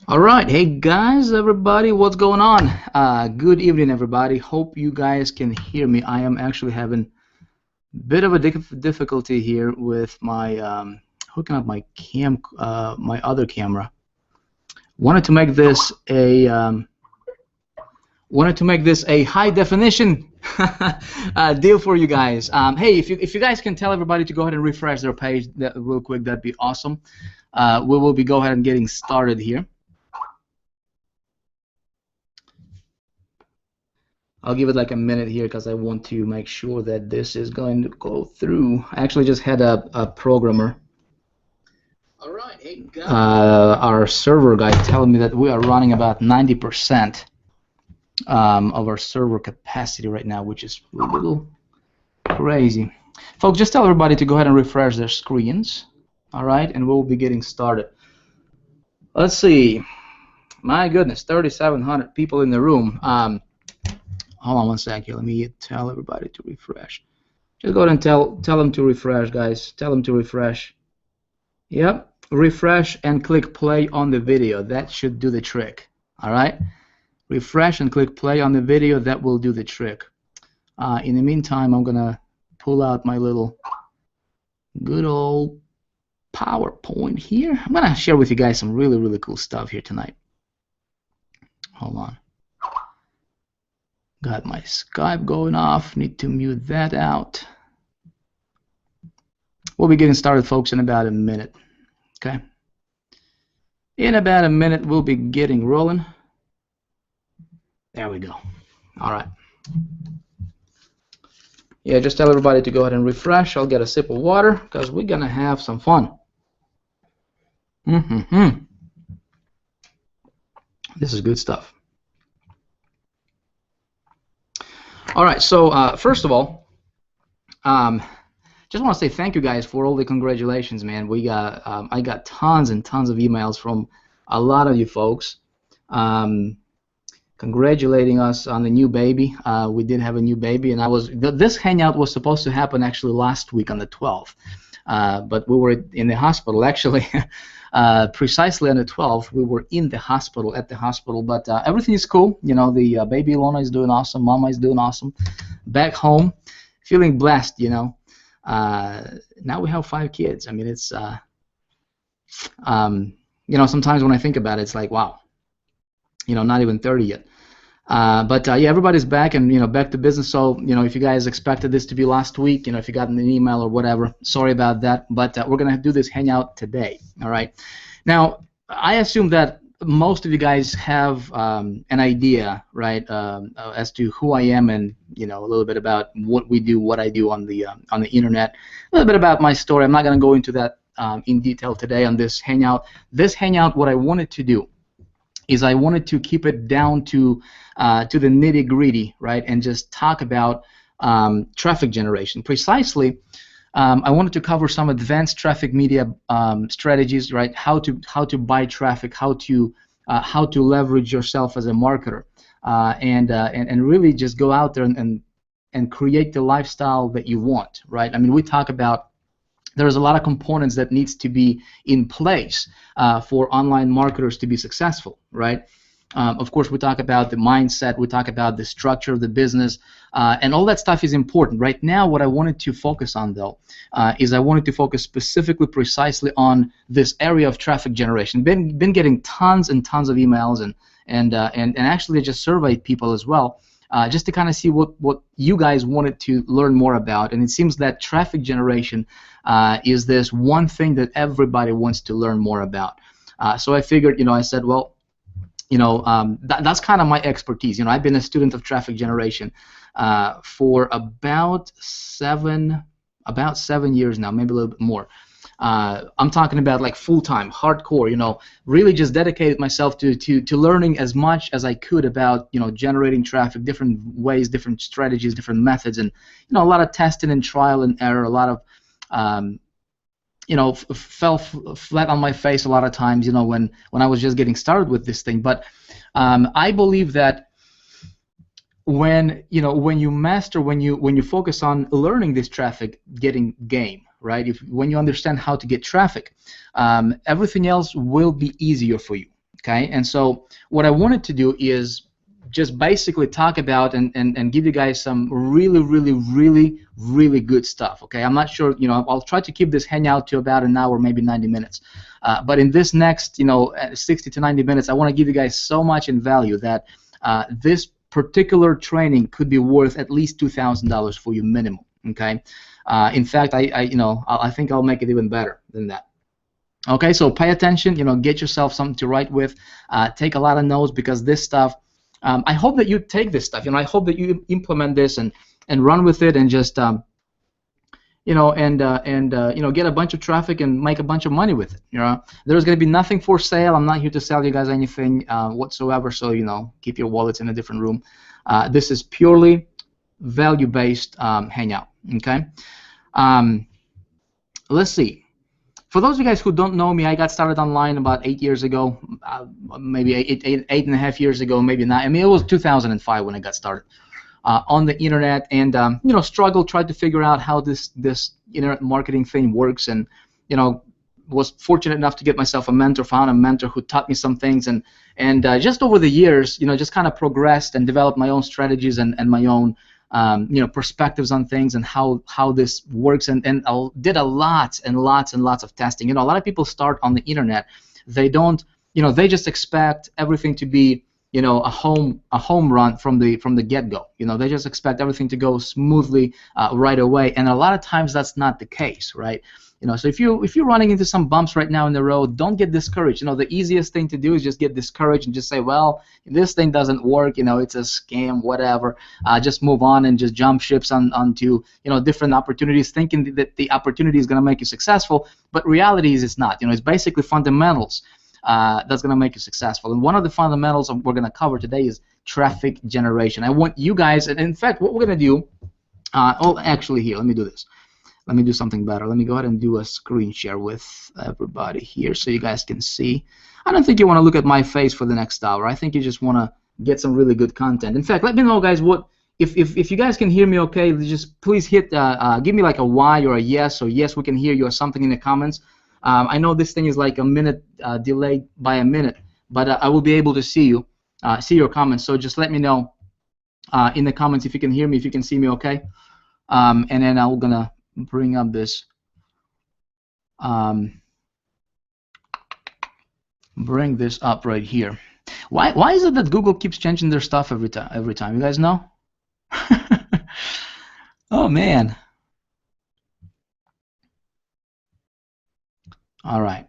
All right, hey guys, everybody, what's going on? Good evening, everybody. Hope you guys can hear me. I am actually having a bit of a difficulty here with my hooking up my other camera. Wanted to make this a high definition deal for you guys. Hey, if you guys can tell everybody to go ahead and refresh their page real quick, that'd be awesome. We will be go ahead and getting started here. I'll give it like a minute here because I want to make sure that this is going to go through. I actually just had a programmer, our server guy, telling me that we are running about 90% of our server capacity right now, which is a little crazy. Folks, just tell everybody to go ahead and refresh their screens. All right, and we'll be getting started. Let's see. My goodness, 3,700 people in the room. Hold on one second. Let me tell everybody to refresh. Just go ahead and tell them to refresh, guys. Tell them to refresh. Yep, refresh and click play on the video. That should do the trick. All right, refresh and click play on the video. That will do the trick. In the meantime, I'm gonna pull out my little good old PowerPoint here. I'm gonna share with you guys some really cool stuff here tonight. Hold on. Got my Skype going off. Need to mute that out. We'll be getting started, folks, in about a minute. Okay. In about a minute, we'll be getting rolling. There we go. All right. Yeah, just tell everybody to go ahead and refresh. I'll get a sip of water because we're gonna have some fun. This is good stuff. All right, so first of all, just want to say thank you guys for all the congratulations, man. We got I got tons and tons of emails from a lot of you folks congratulating us on the new baby. We did have a new baby, and this hangout was supposed to happen actually last week on the 12th, but we were in the hospital actually. Precisely on the 12th, we were in the hospital, but everything is cool. You know, the baby Ilona is doing awesome, Mama is doing awesome. Back home, feeling blessed, you know. Now we have 5 kids. I mean, it's, you know, sometimes when I think about it, it's like, wow, you know, not even 30 yet. But yeah, everybody's back and, you know, back to business. So, you know, if you guys expected this to be last week, you know, if you got an email or whatever, sorry about that. But we're going to do this hangout today. All right. Now, I assume that most of you guys have an idea, right, as to who I am and, you know, a little bit about what we do, what I do on the internet, a little bit about my story. I'm not going to go into that in detail today on this hangout. This hangout, what I wanted to do is I wanted to keep it down to the nitty-gritty, right, and just talk about traffic generation. Precisely, I wanted to cover some advanced traffic media strategies, right? How to buy traffic, how to leverage yourself as a marketer, and really just go out there and create the lifestyle that you want, right? I mean, we talk about there's a lot of components that needs to be in place for online marketers to be successful, right? Of course, we talk about the mindset, we talk about the structure of the business, and all that stuff is important. Right now, what I wanted to focus on, though, is I wanted to focus specifically, precisely on this area of traffic generation. Been getting tons and tons of emails, and actually just surveyed people as well, just to kind of see what you guys wanted to learn more about. And it seems that traffic generation is this one thing that everybody wants to learn more about. So I figured, you know, I said, well, you know, that's kind of my expertise. You know, I've been a student of traffic generation for about seven years now, maybe a little bit more. I'm talking about like full-time, hardcore, you know, really just dedicated myself to learning as much as I could about, you know, generating traffic, different ways, different strategies, different methods, and, you know, a lot of testing and trial and error, a lot of, you know, fell flat on my face a lot of times, you know, when I was just getting started with this thing. But I believe that when you master, when you focus on learning this traffic getting game, right? When you understand how to get traffic, everything else will be easier for you. Okay, and so what I wanted to do is just basically talk about and give you guys some really good stuff. Okay, I'm not sure, I'll try to keep this hangout to about an hour, maybe 90 minutes. But in this next 60 to 90 minutes, I want to give you guys so much in value that this particular training could be worth at least $2,000 for you minimum. Okay, in fact, I think I'll make it even better than that. Okay, so pay attention, get yourself something to write with, take a lot of notes, because this stuff, I hope that you take this stuff, I hope that you implement this and run with it, and just get a bunch of traffic and make a bunch of money with it. There's going to be nothing for sale. I'm not here to sell you guys anything whatsoever, so keep your wallets in a different room. This is purely value-based hangout. Okay, let's see. For those of you guys who don't know me, I got started online about 8 years ago, maybe eight and a half years ago, maybe not. I mean, it was 2005 when I got started on the internet, and tried to figure out how this internet marketing thing works, and was fortunate enough to get myself a mentor, found a mentor who taught me some things, and just over the years, just kind of progressed and developed my own strategies and my own perspectives on things and how this works, and did a lot and lots of testing. A lot of people start on the internet, they don't, they just expect everything to be a home run from the get-go. They just expect everything to go smoothly right away, and a lot of times that's not the case, right? So if you're running into some bumps right now in the road, don't get discouraged. The easiest thing to do is just get discouraged and just say, well, this thing doesn't work. It's a scam, whatever. Just move on and just jump ships onto different opportunities, thinking that the opportunity is going to make you successful. But reality is it's not. It's basically fundamentals that's going to make you successful. And one of the fundamentals we're going to cover today is traffic generation. I want you guys, and in fact, what we're going to do. Actually, here, let me do this. Let me do something better. Let me go ahead and do a screen share with everybody here so you guys can see. I don't think you want to look at my face for the next hour. I think you just want to get some really good content. In fact, let me know, guys, if you guys can hear me okay, just please hit, give me like a Y or a yes, or yes, we can hear you, or something in the comments. I know this thing is like a minute delayed by a minute, but I will be able to see you, see your comments. So just let me know in the comments if you can hear me, if you can see me okay. And then I'm going to bring up this bring this up right here. Why is it that Google keeps changing their stuff every time? You guys know? Oh man. All right.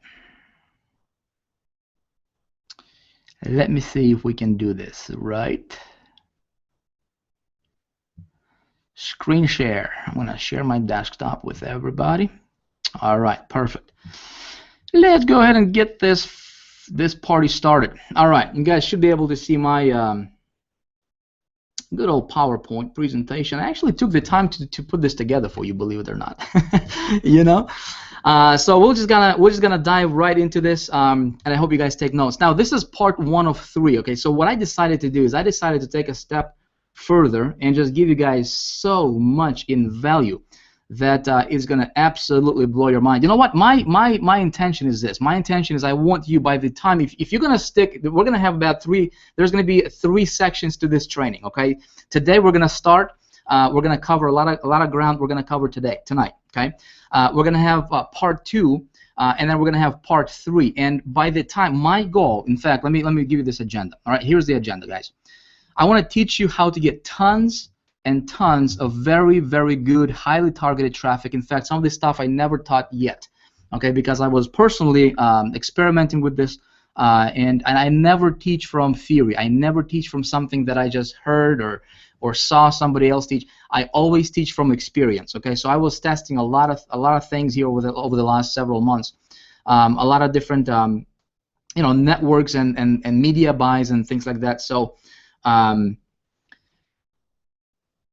Let me see if we can do this right. Screen share. I'm going to share my desktop with everybody. All right, perfect. Let's go ahead and get this party started. All right, you guys should be able to see my good old PowerPoint presentation. I actually took the time to put this together for you, believe it or not. So we're just gonna dive right into this, and I hope you guys take notes. Now, this is part 1 of 3. Okay, so what I decided to do is I decided to take a step further and just give you guys so much in value that is going to absolutely blow your mind. You know what? My intention is this. My intention is I want you, by the time, if you're going to stick, we're going to have about 3, there's going to be 3 sections to this training, okay? Today we're going to start, we're going to cover a lot of ground we're going to cover tonight, okay? We're going to have part 2, and then we're going to have part 3. And by the time, my goal, in fact, let me give you this agenda. All right, here's the agenda, guys. I want to teach you how to get tons and tons of very, very good, highly targeted traffic. In fact, some of this stuff I never taught yet, okay, because I was personally experimenting with this, and I never teach from theory. I never teach from something that I just heard or saw somebody else teach. I always teach from experience, okay? So I was testing a lot of things here over the last several months, a lot of different networks and media buys and things like that. So I'm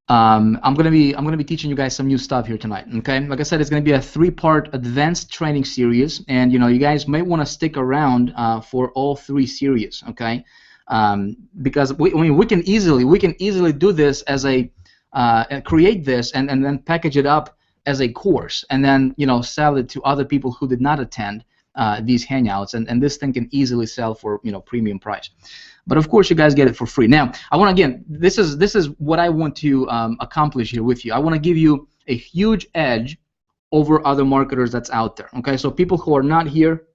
gonna be teaching you guys some new stuff here tonight. Okay, like I said, it's gonna be a 3-part advanced training series, and you guys may want to stick around for all 3 series. Okay, because we can easily do this as a create this and then package it up as a course, and then sell it to other people who did not attend. these hangouts, and this thing can easily sell for premium price. But of course, you guys get it for free. Now, I want again, this is what I want to accomplish here with you. I want to give you a huge edge over other marketers that's out there. Okay, so people who are not here,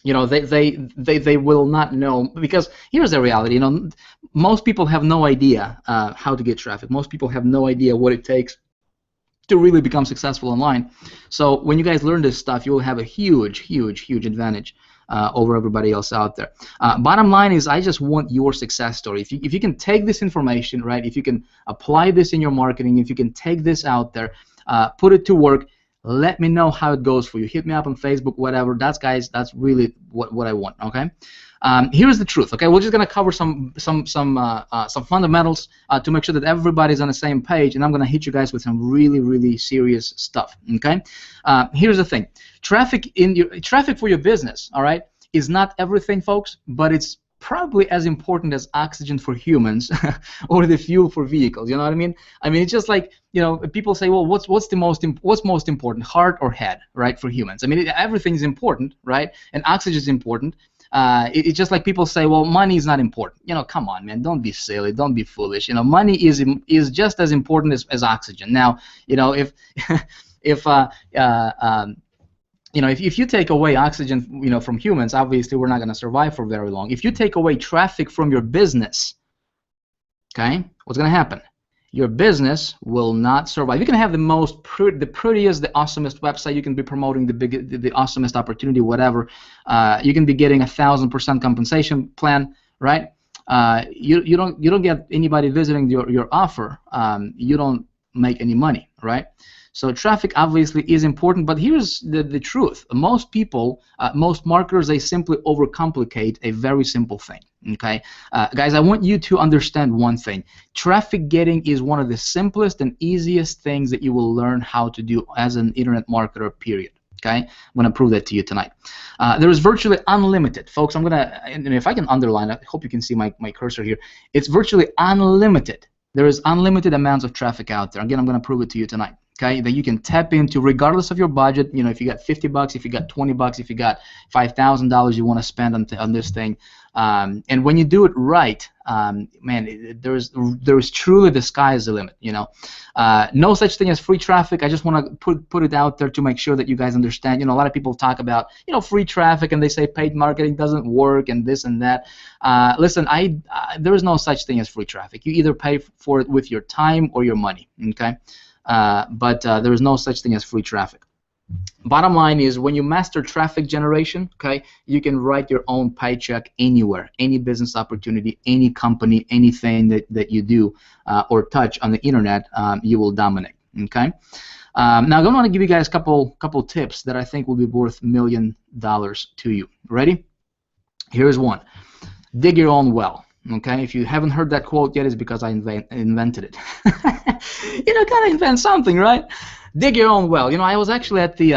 they will not know, because here's the reality. Most people have no idea how to get traffic. Most people have no idea what it takes to really become successful online. So when you guys learn this stuff, you will have a huge, huge, huge advantage over everybody else out there. Bottom line is, I just want your success story. If you can take this information, right, if you can apply this in your marketing, if you can take this out there, put it to work, let me know how it goes for you. Hit me up on Facebook, whatever. That's really what I want. Okay. Here's the truth. Okay, we're just gonna cover some fundamentals to make sure that everybody's on the same page, and I'm gonna hit you guys with some really, really serious stuff. Okay. Here's the thing. Traffic for your business, all right, is not everything, folks, but it's probably as important as oxygen for humans or the fuel for vehicles. You know what I mean? I mean, it's just like, people say, well, what's most important, heart or head, right, for humans? I mean, everything is important, right? And oxygen is important. It's just like people say, well, money is not important. Come on, man, don't be silly, don't be foolish. Money is just as important as oxygen. Now, if if you take away oxygen, from humans, obviously we're not going to survive for very long. If you take away traffic from your business, okay, what's going to happen? Your business will not survive. You can have the prettiest, the awesomest website. You can be promoting the awesomest opportunity, whatever. You can be getting 1,000% compensation plan, right? You don't get anybody visiting your offer. You don't make any money, right? So traffic obviously is important, but here's the truth. Most people, most marketers, they simply overcomplicate a very simple thing. Okay, guys, I want you to understand one thing. Traffic getting is one of the simplest and easiest things that you will learn how to do as an internet marketer, period. Okay, I'm going to prove that to you tonight. There is virtually unlimited, folks. I'm going to, and if I can underline, I hope you can see my cursor here. It's virtually unlimited. There is unlimited amounts of traffic out there. Again, I'm going to prove it to you tonight. Okay, that you can tap into regardless of your budget. If you got $50, if you got $20, if you got $5,000 you want to spend on this thing, and when you do it right, man, there is truly, the sky is the limit. No such thing as free traffic. I just want to put it out there to make sure that you guys understand. A lot of people talk about free traffic, and they say paid marketing doesn't work and this and that. Listen, there is no such thing as free traffic. You either pay for it with your time or your money. Okay. But there is no such thing as free traffic. Bottom line is, when you master traffic generation, okay, you can write your own paycheck anywhere, any business opportunity, any company, anything that you do or touch on the internet, you will dominate. Okay. Now I want to give you guys a couple tips that I think will be worth $1 million to you. Ready? Here's one. Dig your own well. Okay, if you haven't heard that quote yet, it's because I invented it. Gotta invent something, right? Dig your own well. I was actually at the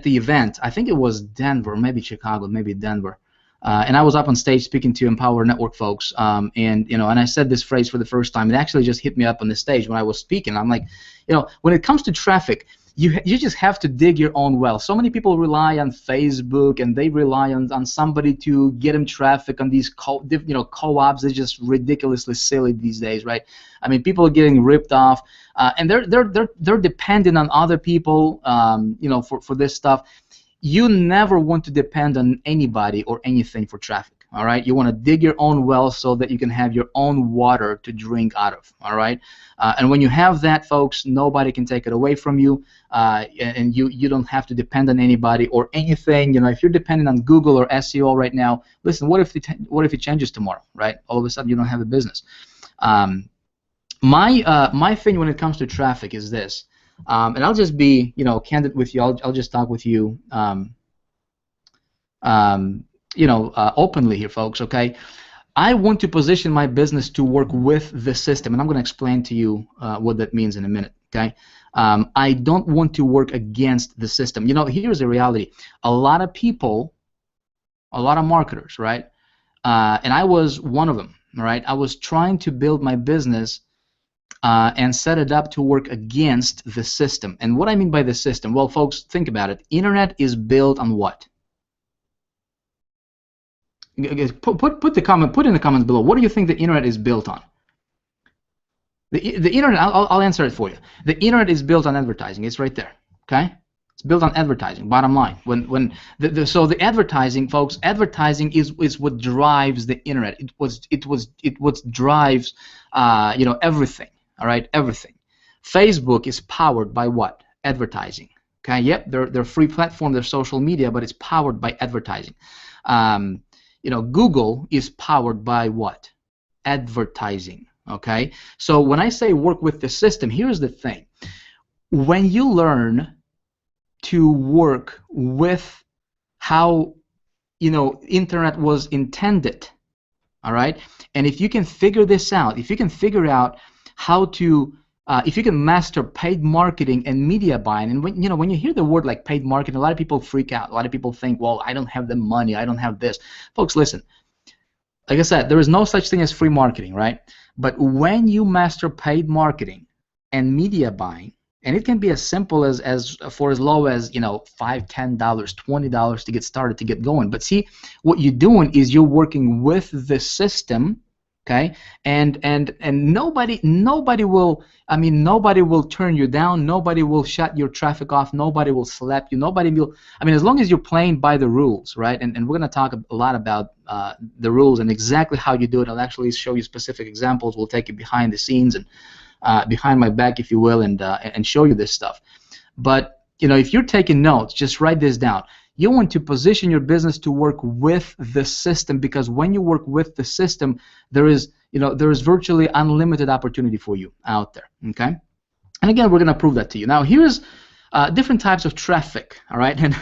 event. I think it was Denver, maybe Chicago, maybe Denver. And I was up on stage speaking to Empower Network folks, and I said this phrase for the first time. It actually just hit me up on the stage when I was speaking. I'm like, when it comes to traffic, you just have to dig your own well. So many people rely on Facebook, and they rely on somebody to get them traffic on these co-ops. They're just ridiculously silly these days, right? I mean, people are getting ripped off, and they're dependent on other people, for this stuff. You never want to depend on anybody or anything for traffic. All right, you want to dig your own well so that you can have your own water to drink out of. All right, and when you have that, folks, nobody can take it away from you, and you don't have to depend on anybody or anything. If you're dependent on Google or SEO right now, listen, what if it changes tomorrow, right? All of a sudden you don't have a business. My thing when it comes to traffic is this, and I'll just be candid with you. I'll just talk with you. Openly here, folks, okay? I want to position my business to work with the system, and I'm going to explain to you what that means in a minute, okay? I don't want to work against the system. Here's the reality. A lot of people, a lot of marketers, right? And I was one of them, right? I was trying to build my business and set it up to work against the system. And what I mean by the system, well, folks, think about it. Internet is built on what? Put in the comments below. What do you think the internet is built on? The internet. I'll answer it for you. The internet is built on advertising. It's right there. Okay. It's built on advertising. Bottom line. So the advertising, folks, advertising is what drives the internet. It what drives everything. All right, everything. Facebook is powered by what? Advertising. Okay. Yep. They're free platform. They're social media, but it's powered by advertising. Google is powered by what? Advertising. Okay. So when I say work with the system, here's the thing. When you learn to work with how internet was intended, all right, and if you can figure this out, if you can figure out how to if you can master paid marketing and media buying, and when you hear the word like paid marketing, a lot of people freak out. A lot of people think, well, I don't have the money, I don't have this. Folks, listen. Like I said, there is no such thing as free marketing, right? But when you master paid marketing and media buying, and it can be as simple as for as low as $5, $10, $20 to get started, to get going. But see, what you're doing is you're working with the system, okay? And nobody will, nobody will turn you down. Nobody will shut your traffic off. Nobody will slap you. Nobody will. As long as you're playing by the rules, right? And we're gonna talk a lot about the rules and exactly how you do it. I'll actually show you specific examples. We'll take you behind the scenes and behind my back, if you will, and show you this stuff. But if you're taking notes, just write this down. You want to position your business to work with the system, because when you work with the system, there is virtually unlimited opportunity for you out there. Okay, and again, we're gonna prove that to you. Now, here's different types of traffic. All right, and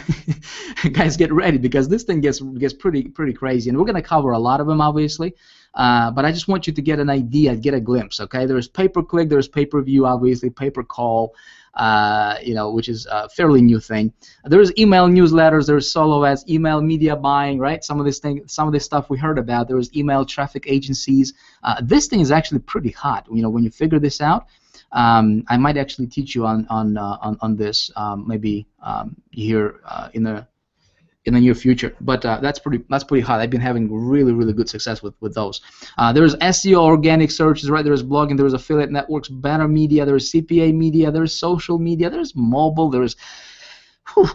guys, get ready, because this thing gets pretty crazy, and we're gonna cover a lot of them, obviously. But I just want you to get an idea, get a glimpse. Okay, there's pay-per-click, there's pay-per-view, obviously, pay-per-call, which is a fairly new thing. There's email newsletters, there's solo ads, email media buying, right? Some of this stuff we heard about. There's email traffic agencies. This thing is actually pretty hot. When you figure this out, I might actually teach you on this maybe here in the near future, but that's pretty hot. I've been having really good success with those. There's SEO, organic searches, right? There's blogging, there's affiliate networks, banner media, there's CPA media, there's social media, there's mobile, there's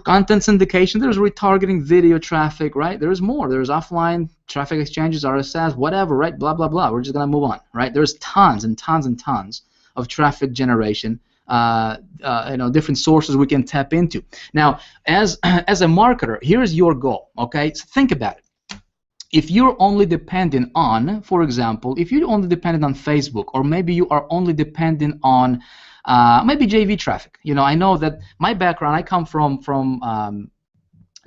content syndication, there's retargeting, video traffic, right? There's more. There's offline traffic exchanges, RSS, whatever, right? Blah blah blah. We're just gonna move on, right? There's tons and tons and tons of traffic generation. Different sources we can tap into. Now, as a marketer, here's your goal. Okay, so think about it. If you're only dependent on, for example, if you're only dependent on Facebook, or maybe you are only dependent on maybe JV traffic. I know that my background, I come from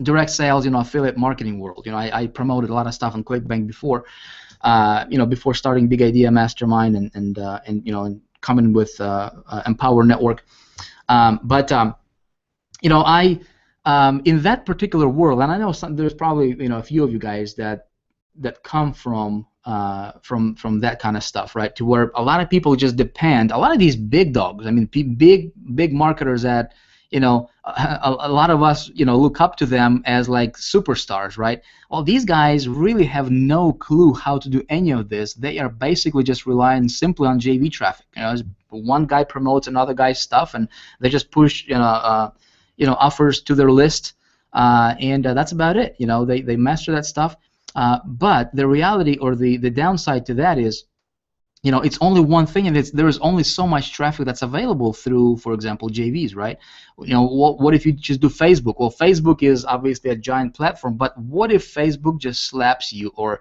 direct sales, affiliate marketing world. I promoted a lot of stuff on ClickBank before, before starting Big Idea Mastermind and coming with Empower Network, but I in that particular world, and I know there's probably a few of you guys that come from that kind of stuff, right? To where a lot of people just depend. A lot of these big dogs, big marketers that a lot of us look up to them as like superstars, right? Well, these guys really have no clue how to do any of this. They are basically just relying simply on JV traffic. One guy promotes another guy's stuff, and they just push offers to their list, and that's about it. They master that stuff. But the reality, or the downside to that is, it's only one thing, and there is only so much traffic that's available through, for example, JVs, right? What if you just do Facebook? Well, Facebook is obviously a giant platform, but what if Facebook just slaps you, or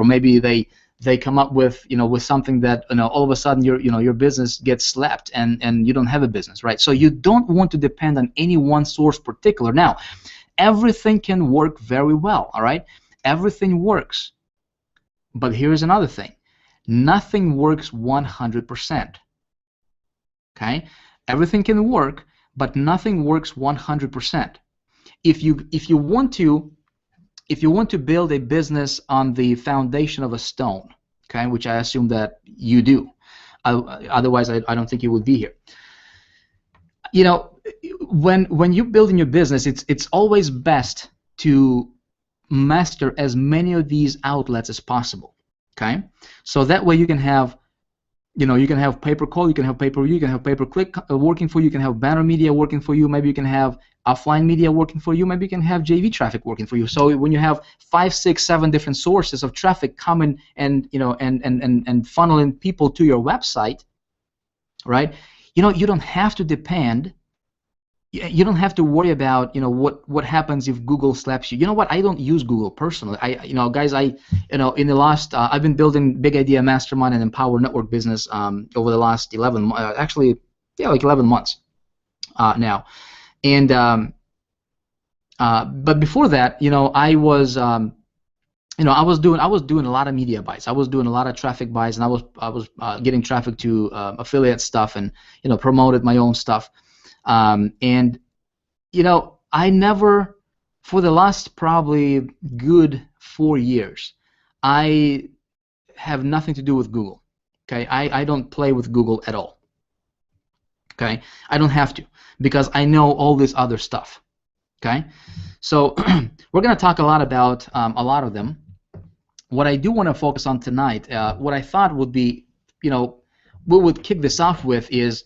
maybe they come up with with something that all of a sudden your business gets slapped and you don't have a business, right? So you don't want to depend on any one source particular. Now, everything can work very well, all right? Everything works, but here's another thing. Nothing works 100%. Okay? Everything can work, but nothing works 100%. If you want to build a business on the foundation of a stone, okay, which I assume that you do, Otherwise, I don't think you would be here. You know, when you're building your business, it's always best to master as many of these outlets as possible. Okay, so that way you can have, you can have pay-per-call, you can have pay-per-view, you can have pay-per-click working for you, you can have banner media working for you, maybe you can have offline media working for you, maybe you can have JV traffic working for you. So when you have 5, 6, 7 different sources of traffic coming and and funneling people to your website, right? You don't have to depend. You don't have to worry about what happens if Google slaps you. You know what? I don't use Google personally. Guys, in the last I've been building Big Idea Mastermind and Empower Network business over the last 11 actually, yeah, like 11 months now. And but before that, I was I was doing a lot of media buys. I was doing a lot of traffic buys, and I was getting traffic to affiliate stuff, and promoted my own stuff. And I never, for the last probably good 4 years, I have nothing to do with Google. Okay, I don't play with Google at all. Okay, I don't have to, because I know all this other stuff. Okay, so we're going to talk a lot about a lot of them. What I do want to focus on tonight, what I thought would be, what would kick this off with is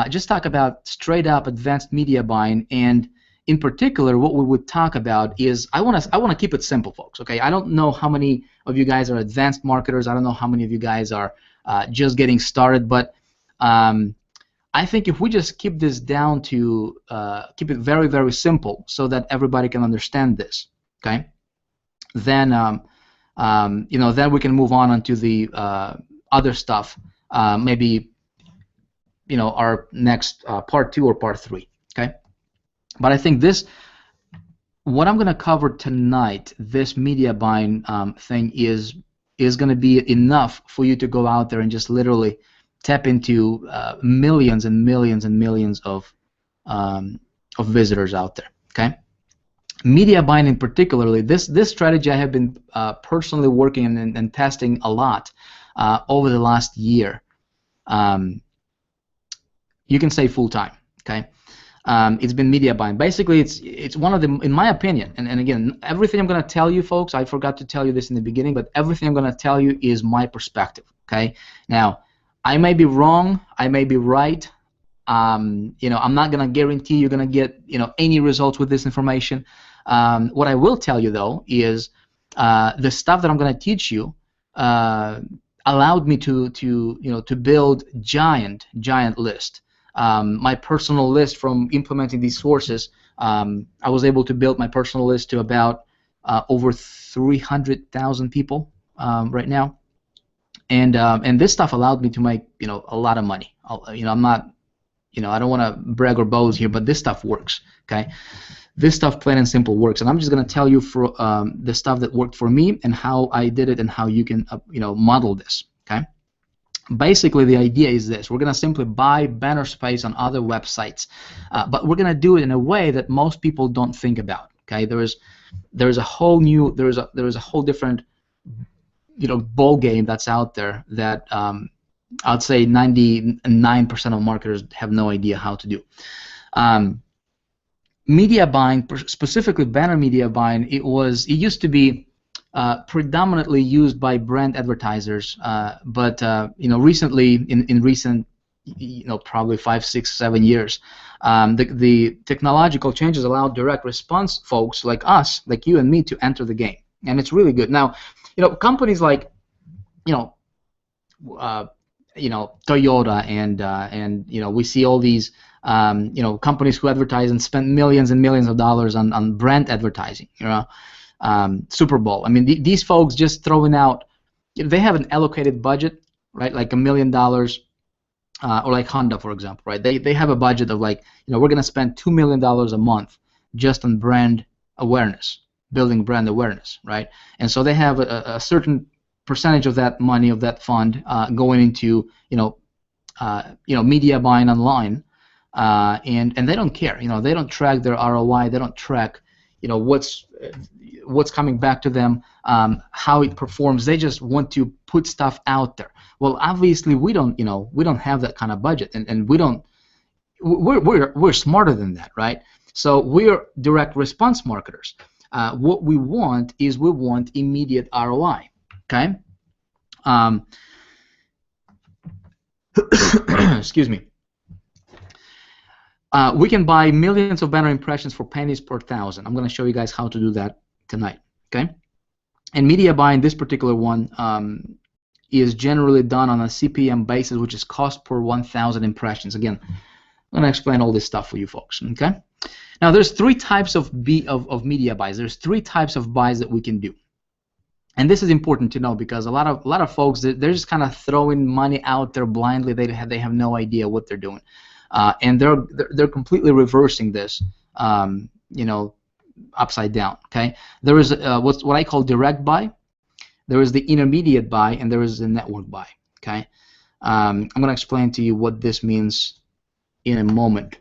just talk about straight up advanced media buying, and in particular, what we would talk about is I want to keep it simple, folks. Okay, I don't know how many of you guys are advanced marketers. I don't know how many of you guys are just getting started, but I think if we just keep this down to keep it very, very simple, so that everybody can understand this, okay, then then we can move on onto the other stuff, maybe our next part 2 or part 3. Okay, but I think what I'm going to cover tonight, this media buying thing, is going to be enough for you to go out there and just literally tap into millions and millions and millions of visitors out there. Okay, media buying in particularly, this strategy I have been personally working and testing a lot over the last year. You can say full time. Okay, it's been media buying. Basically, it's one of the, in my opinion, and again, everything I'm going to tell you, folks, I forgot to tell you this in the beginning, but everything I'm going to tell you is my perspective. Okay, now I may be wrong, I may be right. I'm not going to guarantee you're going to get any results with this information. What I will tell you though is the stuff that I'm going to teach you allowed me to build giant list. My personal list from implementing these sources, I was able to build my personal list to about over 300,000 people right now, and this stuff allowed me to make a lot of money. I'm not, I don't want to brag or boast here, but this stuff works. Okay, this stuff, plain and simple, works, and I'm just going to tell you for the stuff that worked for me and how I did it and how you can model this. Okay. Basically, the idea is this: we're going to simply buy banner space on other websites, but we're going to do it in a way that most people don't think about. Okay, there is a whole different ball game that's out there that I'd say 99% of marketers have no idea how to do. Media buying, specifically banner media buying, it used to be predominantly used by brand advertisers, but recently, in recent probably 5, 6, 7 years, the technological changes allow direct response folks like us, like you and me, to enter the game, and it's really good. Now, companies like Toyota and we see all these companies who advertise and spend millions and millions of dollars on brand advertising. Super Bowl. I mean, these folks just throwing out. They have an allocated budget, right? Like $1 million, or like Honda, for example, right? They have a budget of like, we're going to spend $2 million a month just on brand awareness, building brand awareness, right? And so they have a certain percentage of that money, of that fund, going into media buying online, and they don't care. They don't track their ROI. They don't track what's coming back to them, how it performs. They just want to put stuff out there. Well, obviously we don't have that kind of budget, and we're smarter than that, right? So we're direct response marketers. What we want is immediate ROI. Okay. Excuse me. We can buy millions of banner impressions for pennies per thousand. I'm going to show you guys how to do that tonight. Okay. And media buying, this particular one, is generally done on a CPM basis, which is cost per 1,000 impressions. Again, I'm going to explain all this stuff for you folks. Okay. Now, there's three types of media buys. There's three types of buys that we can do, and this is important to know because a lot of folks, they're just kind of throwing money out there blindly. They have no idea what they're doing, and they're completely reversing this, upside down. Okay, there is what I call direct buy. There is the intermediate buy, and there is the network buy. Okay, I'm going to explain to you what this means in a moment.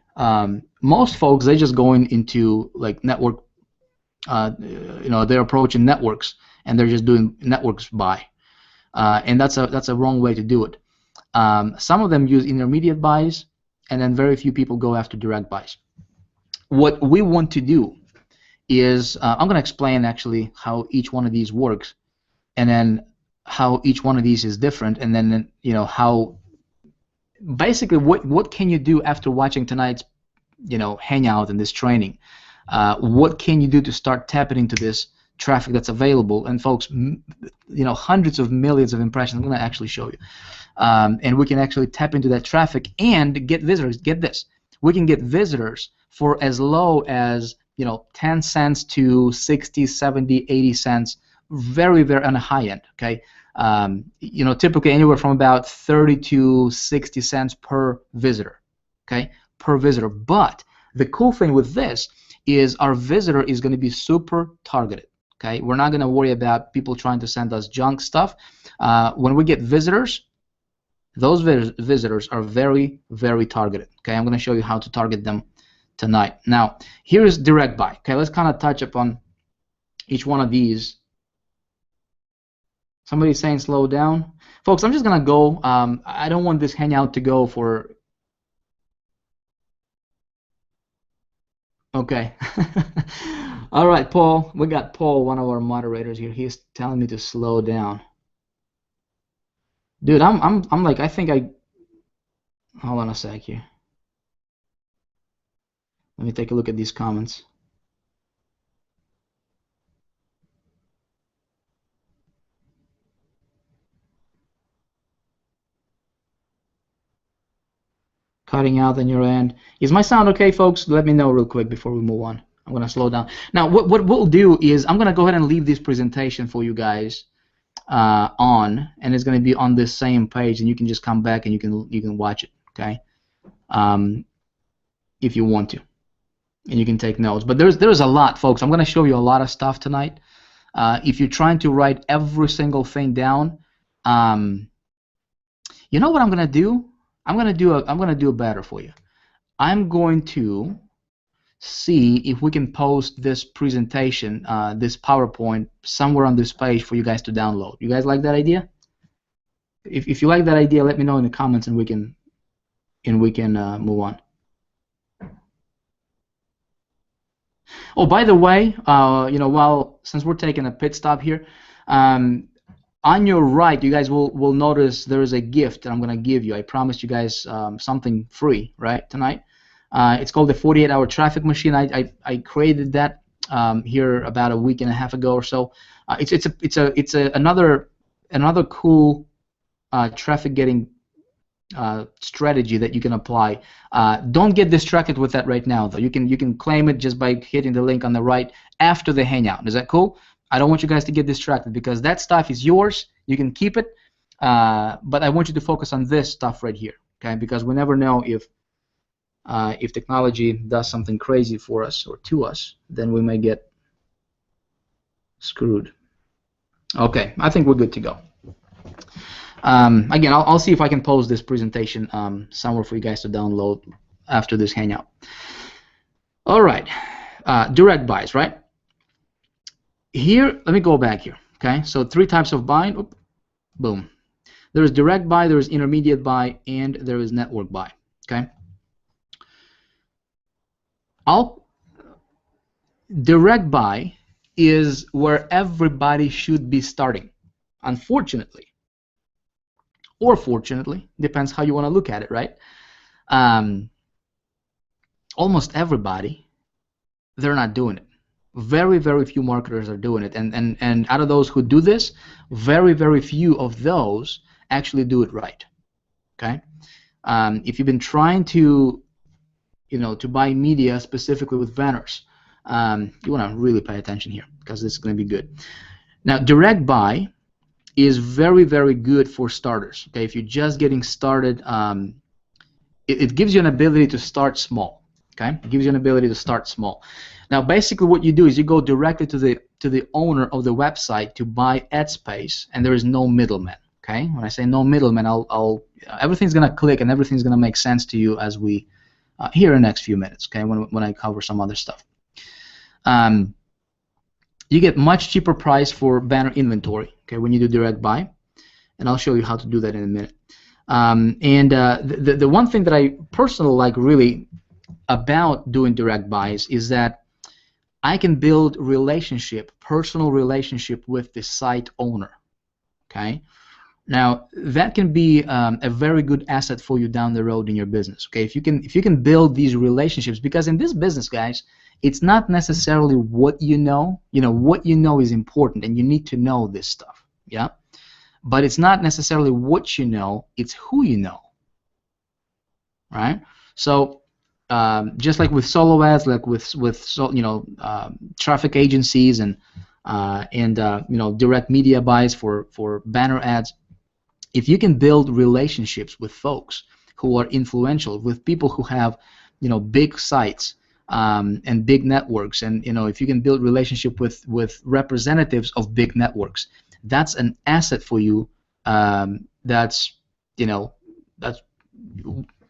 Most folks, they just going into like network, they're approaching networks and they're just doing networks buy, and that's a wrong way to do it. Some of them use intermediate buys, and then very few people go after direct buys. What we want to do is I'm going to explain actually how each one of these works, and then how each one of these is different, and then how basically what can you do after watching tonight's hangout and this training. What can you do to start tapping into this traffic that's available? And folks, hundreds of millions of impressions. I'm going to actually show you, and we can actually tap into that traffic and get visitors. Get this, we can get visitors for as low as 10 cents to 60, 70, 80 cents, very, very on the high end. Okay, typically anywhere from about 30 to 60 cents per visitor. Okay, per visitor. But the cool thing with this is our visitor is going to be super targeted. Okay, we're not going to worry about people trying to send us junk stuff. When we get visitors, those visitors are very, very targeted. Okay, I'm going to show you how to target them tonight. Now, here's direct buy. Okay, let's kind of touch upon each one of these. Somebody's saying slow down. Folks, I'm just going to go. I don't want this hangout to go for... Okay. All right, Paul. We got Paul, one of our moderators here. He's telling me to slow down. Dude, I'm like, I think I... Hold on a sec here. Let me take a look at these comments. Cutting out on your end. Is my sound okay, folks? Let me know real quick before we move on. I'm going to slow down. Now, what we'll do is I'm going to go ahead and leave this presentation for you guys on, and it's going to be on this same page, and you can just come back and you can watch it, okay? If you want to, and you can take notes. But there's a lot, folks. I'm going to show you a lot of stuff tonight. If you're trying to write every single thing down, you know what I'm going to do? I'm gonna do better for you. I'm going to see if we can post this presentation, this PowerPoint, somewhere on this page for you guys to download. You guys like that idea? If you like that idea, let me know in the comments, and we can move on. Oh, by the way, since we're taking a pit stop here, on your right, you guys will notice there is a gift that I'm going to give you. I promised you guys something free, right, tonight. It's called the 48-hour traffic machine. I created that here about a week and a half ago or so. It's another cool traffic getting strategy that you can apply. Don't get distracted with that right now, though. You can claim it just by hitting the link on the right after the hangout. Is that cool? I don't want you guys to get distracted because that stuff is yours. You can keep it, but I want you to focus on this stuff right here, okay? Because we never know if technology does something crazy for us or to us, then we may get screwed. Okay, I think we're good to go. Again, I'll see if I can post this presentation somewhere for you guys to download after this hangout. All right, direct buys, right? Here, let me go back here. Okay, so 3 types of buying. Oop, boom. There is direct buy, there is intermediate buy, and there is network buy. Okay. Direct buy is where everybody should be starting. Unfortunately, or fortunately, depends how you want to look at it, right? Almost everybody, they're not doing it. Very, very few marketers are doing it, and out of those who do this, very, very few of those actually do it right. Okay, if you've been trying to, to buy media specifically with banners, you want to really pay attention here because this is going to be good. Now, direct buy is very, very good for starters. Okay, if you're just getting started, it gives you an ability to start small. Okay, it gives you an ability to start small. Now, basically, what you do is you go directly to the owner of the website to buy ad space, and there is no middleman. Okay, when I say no middleman, everything's gonna click and everything's gonna make sense to you as we here in the next few minutes. Okay, when I cover some other stuff. You get much cheaper price for banner inventory. Okay, when you do direct buy, and I'll show you how to do that in a minute. The one thing that I personally like really about doing direct buys is that I can build personal relationship with the site owner. Okay, now that can be a very good asset for you down the road in your business. Okay, if you can build these relationships, because in this business, guys, it's not necessarily what you know. What you know is important, and you need to know this stuff. Yeah, but it's not necessarily what you know; it's who you know. Right? So just like with solo ads, like with traffic agencies and direct media buys for banner ads, if you can build relationships with folks who are influential, with people who have big sites and big networks, and if you can build relationship with representatives of big networks, that's an asset for you. That's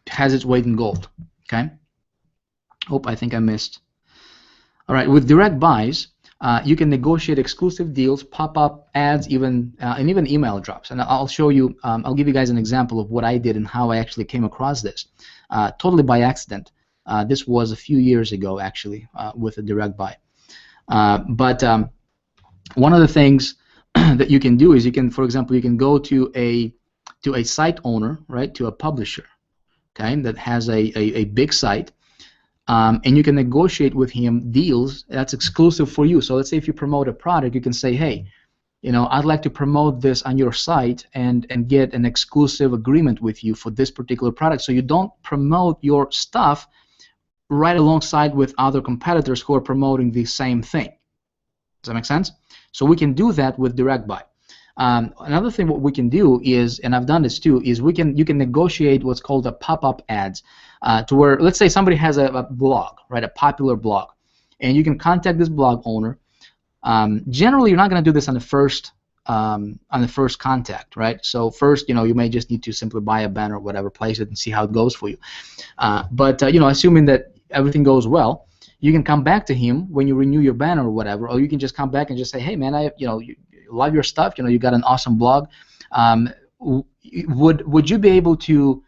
has its weight in gold. Okay. I think I missed. All right, with direct buys, you can negotiate exclusive deals, pop-up ads, and even email drops. And I'll show you. I'll give you guys an example of what I did and how I actually came across this, totally by accident. This was a few years ago, actually, with a direct buy. But one of the things that you can do is for example, you can go to a site owner, right, to a publisher, okay, that has a big site. And you can negotiate with him deals that's exclusive for you. So let's say if you promote a product, you can say, hey, I'd like to promote this on your site and get an exclusive agreement with you for this particular product, so you don't promote your stuff right alongside with other competitors who are promoting the same thing. Does that make sense? So we can do that with direct buy. Another thing what we can do is, and I've done this too, is you can negotiate what's called a pop-up ads, to where, let's say somebody has a blog, right, a popular blog, and you can contact this blog owner. Generally, you're not going to do this on the first contact, right? So first, you may just need to simply buy a banner or whatever, place it, and see how it goes for you. But assuming that everything goes well, you can come back to him when you renew your banner or whatever, or you can just come back and just say, hey man, you love your stuff, you got an awesome blog. Would you be able to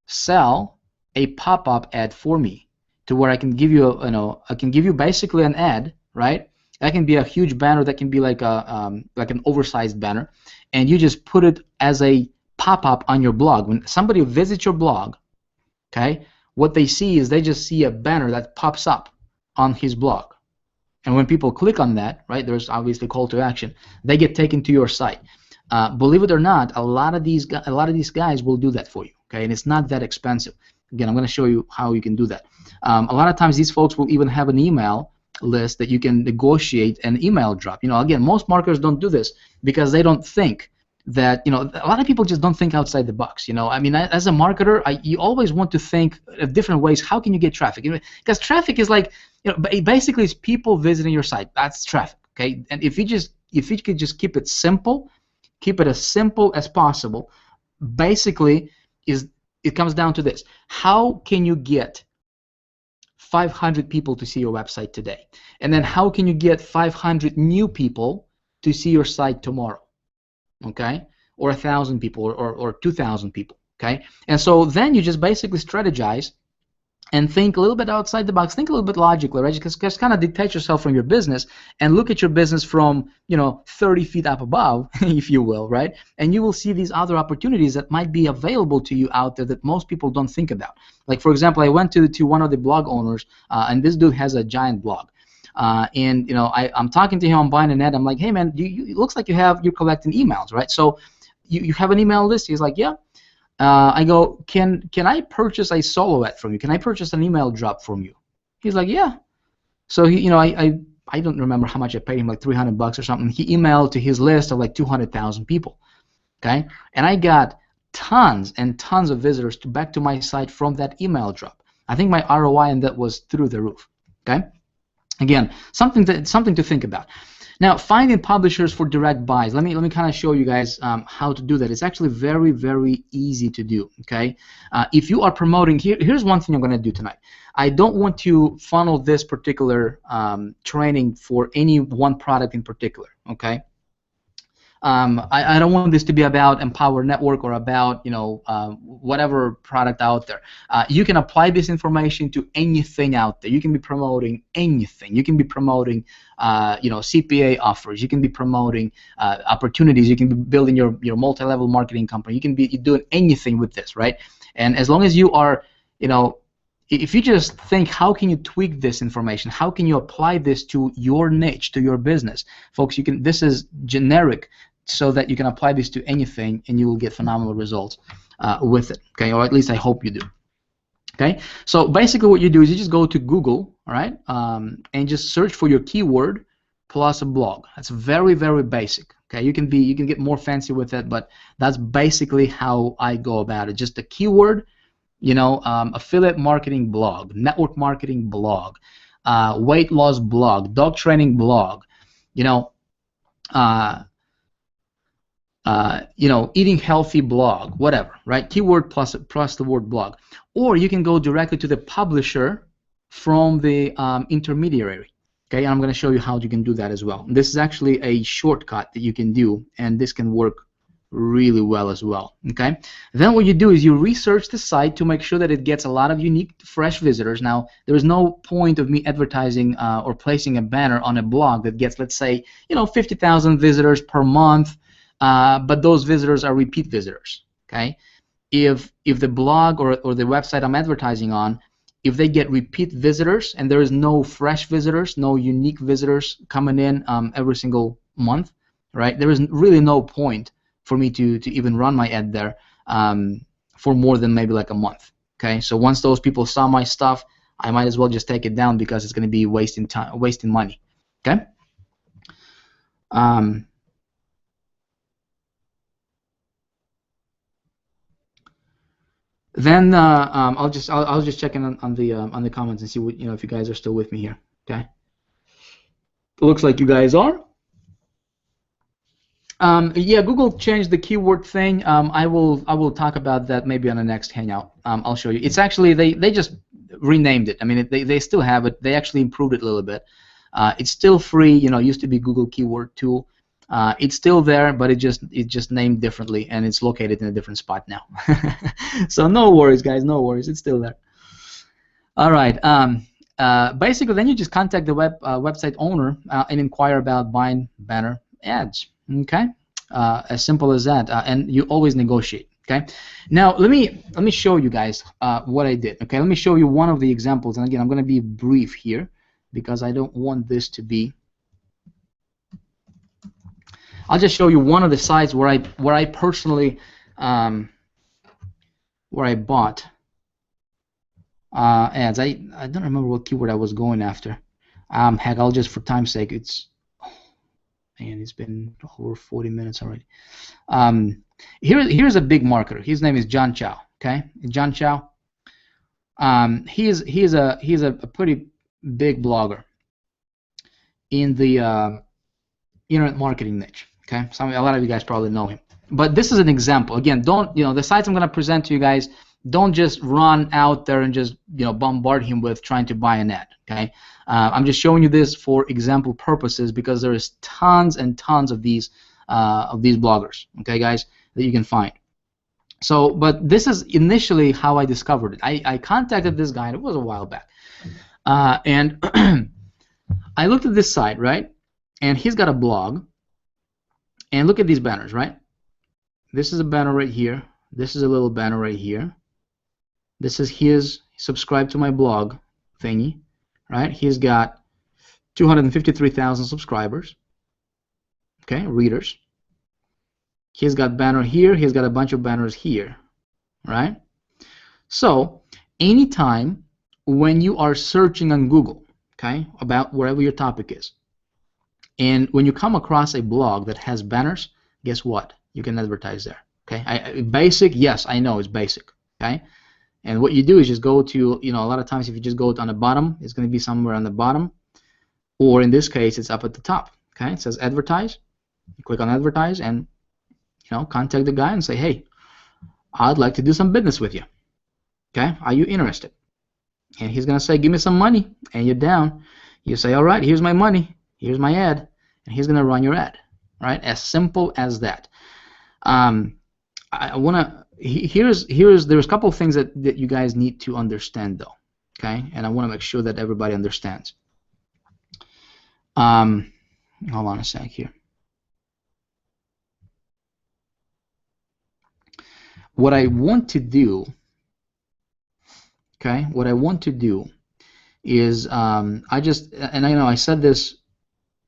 sell a pop-up ad for me, to where I can give you I can give you basically an ad, right? That can be a huge banner, that can be like an oversized banner, and you just put it as a pop-up on your blog. When somebody visits your blog, okay, what they see is they just see a banner that pops up on his blog. And when people click on that, right, there's obviously a call to action. They get taken to your site. Believe it or not, a lot of these guys will do that for you. Okay, and it's not that expensive. Again, I'm going to show you how you can do that. A lot of times, these folks will even have an email list that you can negotiate an email drop. Again, most marketers don't do this because they don't think that, a lot of people just don't think outside the box. I mean, as a marketer, you always want to think of different ways. How can you get traffic? Because traffic is like, basically it's people visiting your site. That's traffic, okay? And if you could just keep it simple, keep it as simple as possible, basically it comes down to this: how can you get 500 people to see your website today? And then how can you get 500 new people to see your site tomorrow? Okay, or 1,000 people, or 2,000 people. Okay, and so then you just basically strategize and think a little bit outside the box, think a little bit logically, right? Just kind of detach yourself from your business and look at your business from, 30 feet up above, if you will, right? And you will see these other opportunities that might be available to you out there that most people don't think about. Like, for example, I went to one of the blog owners, and this dude has a giant blog. And I'm talking to him on Buying a Net. I'm like, hey man, it looks like you're collecting emails, right? So you have an email list? He's like, yeah. I go, can I purchase a solo ad from you? Can I purchase an email drop from you? He's like, yeah. So he, I don't remember how much I paid him, like $300 or something. He emailed to his list of like 200,000 people. Okay, and I got tons and tons of visitors back to my site from that email drop. I think my ROI on that was through the roof. Okay, again, something to think about. Now, finding publishers for direct buys. Let me kind of show you guys how to do that. It's actually very, very easy to do. Okay, if you are promoting, here's one thing I'm going to do tonight. I don't want to funnel this particular training for any one product in particular. Okay. I don't want this to be about Empower Network or about whatever product out there. You can apply this information to anything out there. You can be promoting anything. You can be promoting CPA offers. You can be promoting opportunities. You can be building your multi-level marketing company. You can be doing anything with this, right? And as long as you are, if you just think, how can you tweak this information? How can you apply this to your niche, to your business? Folks, this is generic so that you can apply this to anything and you will get phenomenal results with it, okay? Or at least I hope you do, okay? So basically what you do is you just go to Google, all right, and just search for your keyword plus a blog. That's very, very basic, okay? You can get more fancy with it, but that's basically how I go about it. Just a keyword, affiliate marketing blog, network marketing blog, weight loss blog, dog training blog, eating healthy blog, whatever, right? Keyword plus the word blog. Or you can go directly to the publisher from the intermediary. Okay, and I'm going to show you how you can do that as well. This is actually a shortcut that you can do, and this can work really well as well. Okay, then what you do is you research the site to make sure that it gets a lot of unique, fresh visitors. Now, there is no point of me advertising or placing a banner on a blog that gets, let's say, 50,000 visitors per month, but those visitors are repeat visitors. Okay, if the blog or the website I'm advertising on, if they get repeat visitors and there is no fresh visitors, no unique visitors coming in every single month, right? There is really no point for me to even run my ad there for more than maybe like a month. Okay, so once those people saw my stuff, I might as well just take it down because it's going to be wasting time, wasting money. Okay. Then I'll just check in on the comments and see what, if you guys are still with me here. Okay. It looks like you guys are. Yeah, Google changed the keyword thing. I will talk about that maybe on the next Hangout. I'll show you. It's actually they just renamed it. I mean, they still have it. They actually improved it a little bit. It's still free. It used to be Google Keyword Tool. It's still there, but it just named differently, and it's located in a different spot now. So no worries, guys. No worries. It's still there. All right. Basically, then you just contact the website owner and inquire about buying banner ads. Okay, as simple as that, and you always negotiate. Okay, now let me show you guys what I did. Okay, let me show you one of the examples, and again, I'm going to be brief here because I don't want this to be. I'll just show you one of the sites where I personally where I bought ads. I don't remember what keyword I was going after. Heck, I'll just, for time's sake, and it's been over 40 minutes already. Here's a big marketer. His name is John Chow. Okay, John Chow. He is a pretty big blogger in the internet marketing niche. Okay, a lot of you guys probably know him. But this is an example. Again, the sites I'm going to present to you guys, don't just run out there and just bombard him with trying to buy an ad. Okay, I'm just showing you this for example purposes because there is tons and tons of these bloggers. Okay, guys, that you can find. So, but this is initially how I discovered it. I contacted this guy, and it was a while back, and I looked at this site, right, and he's got a blog, and look at these banners, right? This is a banner right here. This is a little banner right here. This is his subscribe to my blog thingy, right? He's got 253,000 subscribers, okay, readers. He's got banner here. He's got a bunch of banners here, right? So anytime when you are searching on Google, okay, about wherever your topic is, and when you come across a blog that has banners, guess what? You can advertise there. Okay, basic, yes, I know it's basic. Okay, and what you do is just go to, a lot of times if you just go on the bottom, it's going to be somewhere on the bottom, or in this case, it's up at the top. Okay, it says advertise. You click on advertise and contact the guy and say, hey, I'd like to do some business with you. Okay, are you interested? And he's going to say, give me some money, and you're down. You say, all right, here's my money, here's my ad, and he's going to run your ad. Right, as simple as that. I want to. There's a couple of things that you guys need to understand though. Okay, and I want to make sure that everybody understands. Hold on a sec here. What I want to do, okay, what I want to do is and I know I said this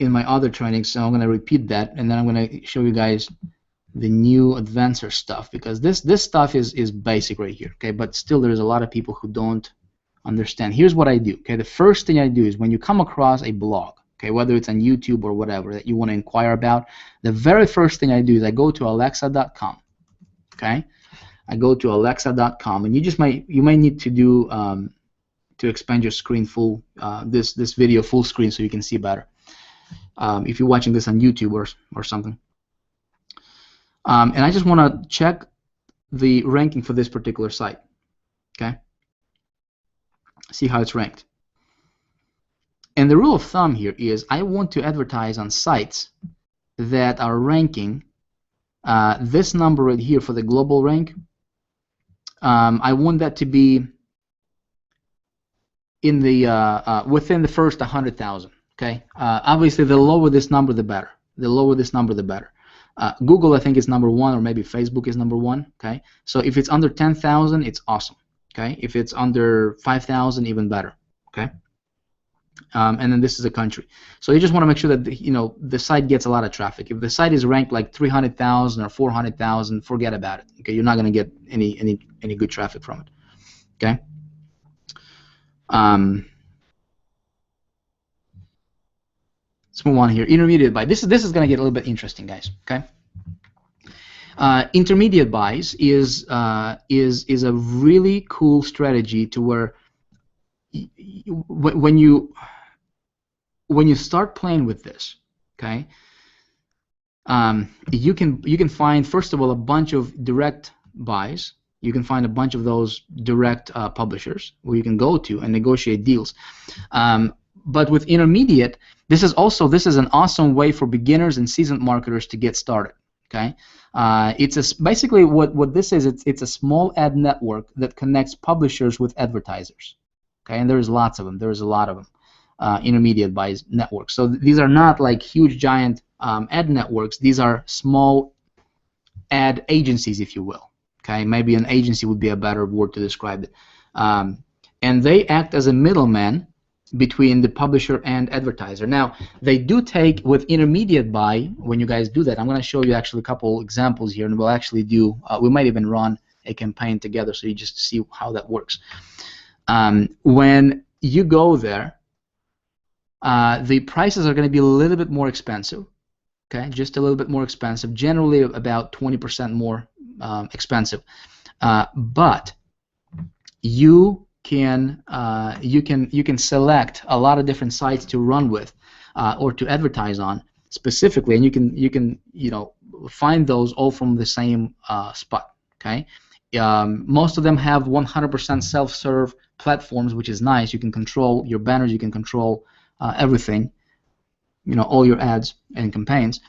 in my other trainings, so I'm going to repeat that, and then I'm going to show you guys the new advanced stuff, because this stuff is basic right here, okay, but still there's a lot of people who don't understand. Here's what I do, okay. The first thing I do is when you come across a blog, okay, whether it's on YouTube or whatever that you want to inquire about, the very first thing I do is I go to alexa.com, okay. I go to alexa.com, and you might need to do to expand your screen full this video full screen so you can see better. If you're watching this on YouTube or something. And I just want to check the ranking for this particular site. Okay? See how it's ranked. And the rule of thumb here is I want to advertise on sites that are ranking this number right here for the global rank. I want that to be in the within the first 100,000. Okay. Obviously, the lower this number, the better. The lower this number, the better. Google, I think, is number 1, or maybe Facebook is number 1. Okay. So if it's under 10,000, it's awesome. Okay. If it's under 5,000, even better. Okay. And then this is a country. So you just want to make sure that the site gets a lot of traffic. If the site is ranked like 300,000 or 400,000, forget about it. Okay. You're not going to get any good traffic from it. Okay. Let's move on here. Intermediate buy. This is going to get a little bit interesting, guys. Okay. Intermediate buys is a really cool strategy to where when you start playing with this, okay, you can find, first of all, a bunch of direct buys. You can find a bunch of those direct publishers where you can go to and negotiate deals. But with intermediate, this is an awesome way for beginners and seasoned marketers to get started. Okay, basically what this is. It's a small ad network that connects publishers with advertisers. Okay, and there's lots of them. There's a lot of them. Intermediate buys networks. So these are not like huge giant ad networks. These are small ad agencies, if you will. Okay, maybe an agency would be a better word to describe it. And they act as a middleman between the publisher and advertiser. Now, they do take, with intermediate buy, when you guys do that, I'm going to show you actually a couple examples here, and we'll actually do, we might even run a campaign together so you just see how that works. When you go there, the prices are going to be a little bit more expensive. Okay, just a little bit more expensive, generally about 20% more expensive, but you can select a lot of different sites to run with or to advertise on specifically, and you can find those all from the same spot. Okay, Most of them have 100% self-serve platforms, which is nice. You can control your banners, you can control everything, all your ads and campaigns.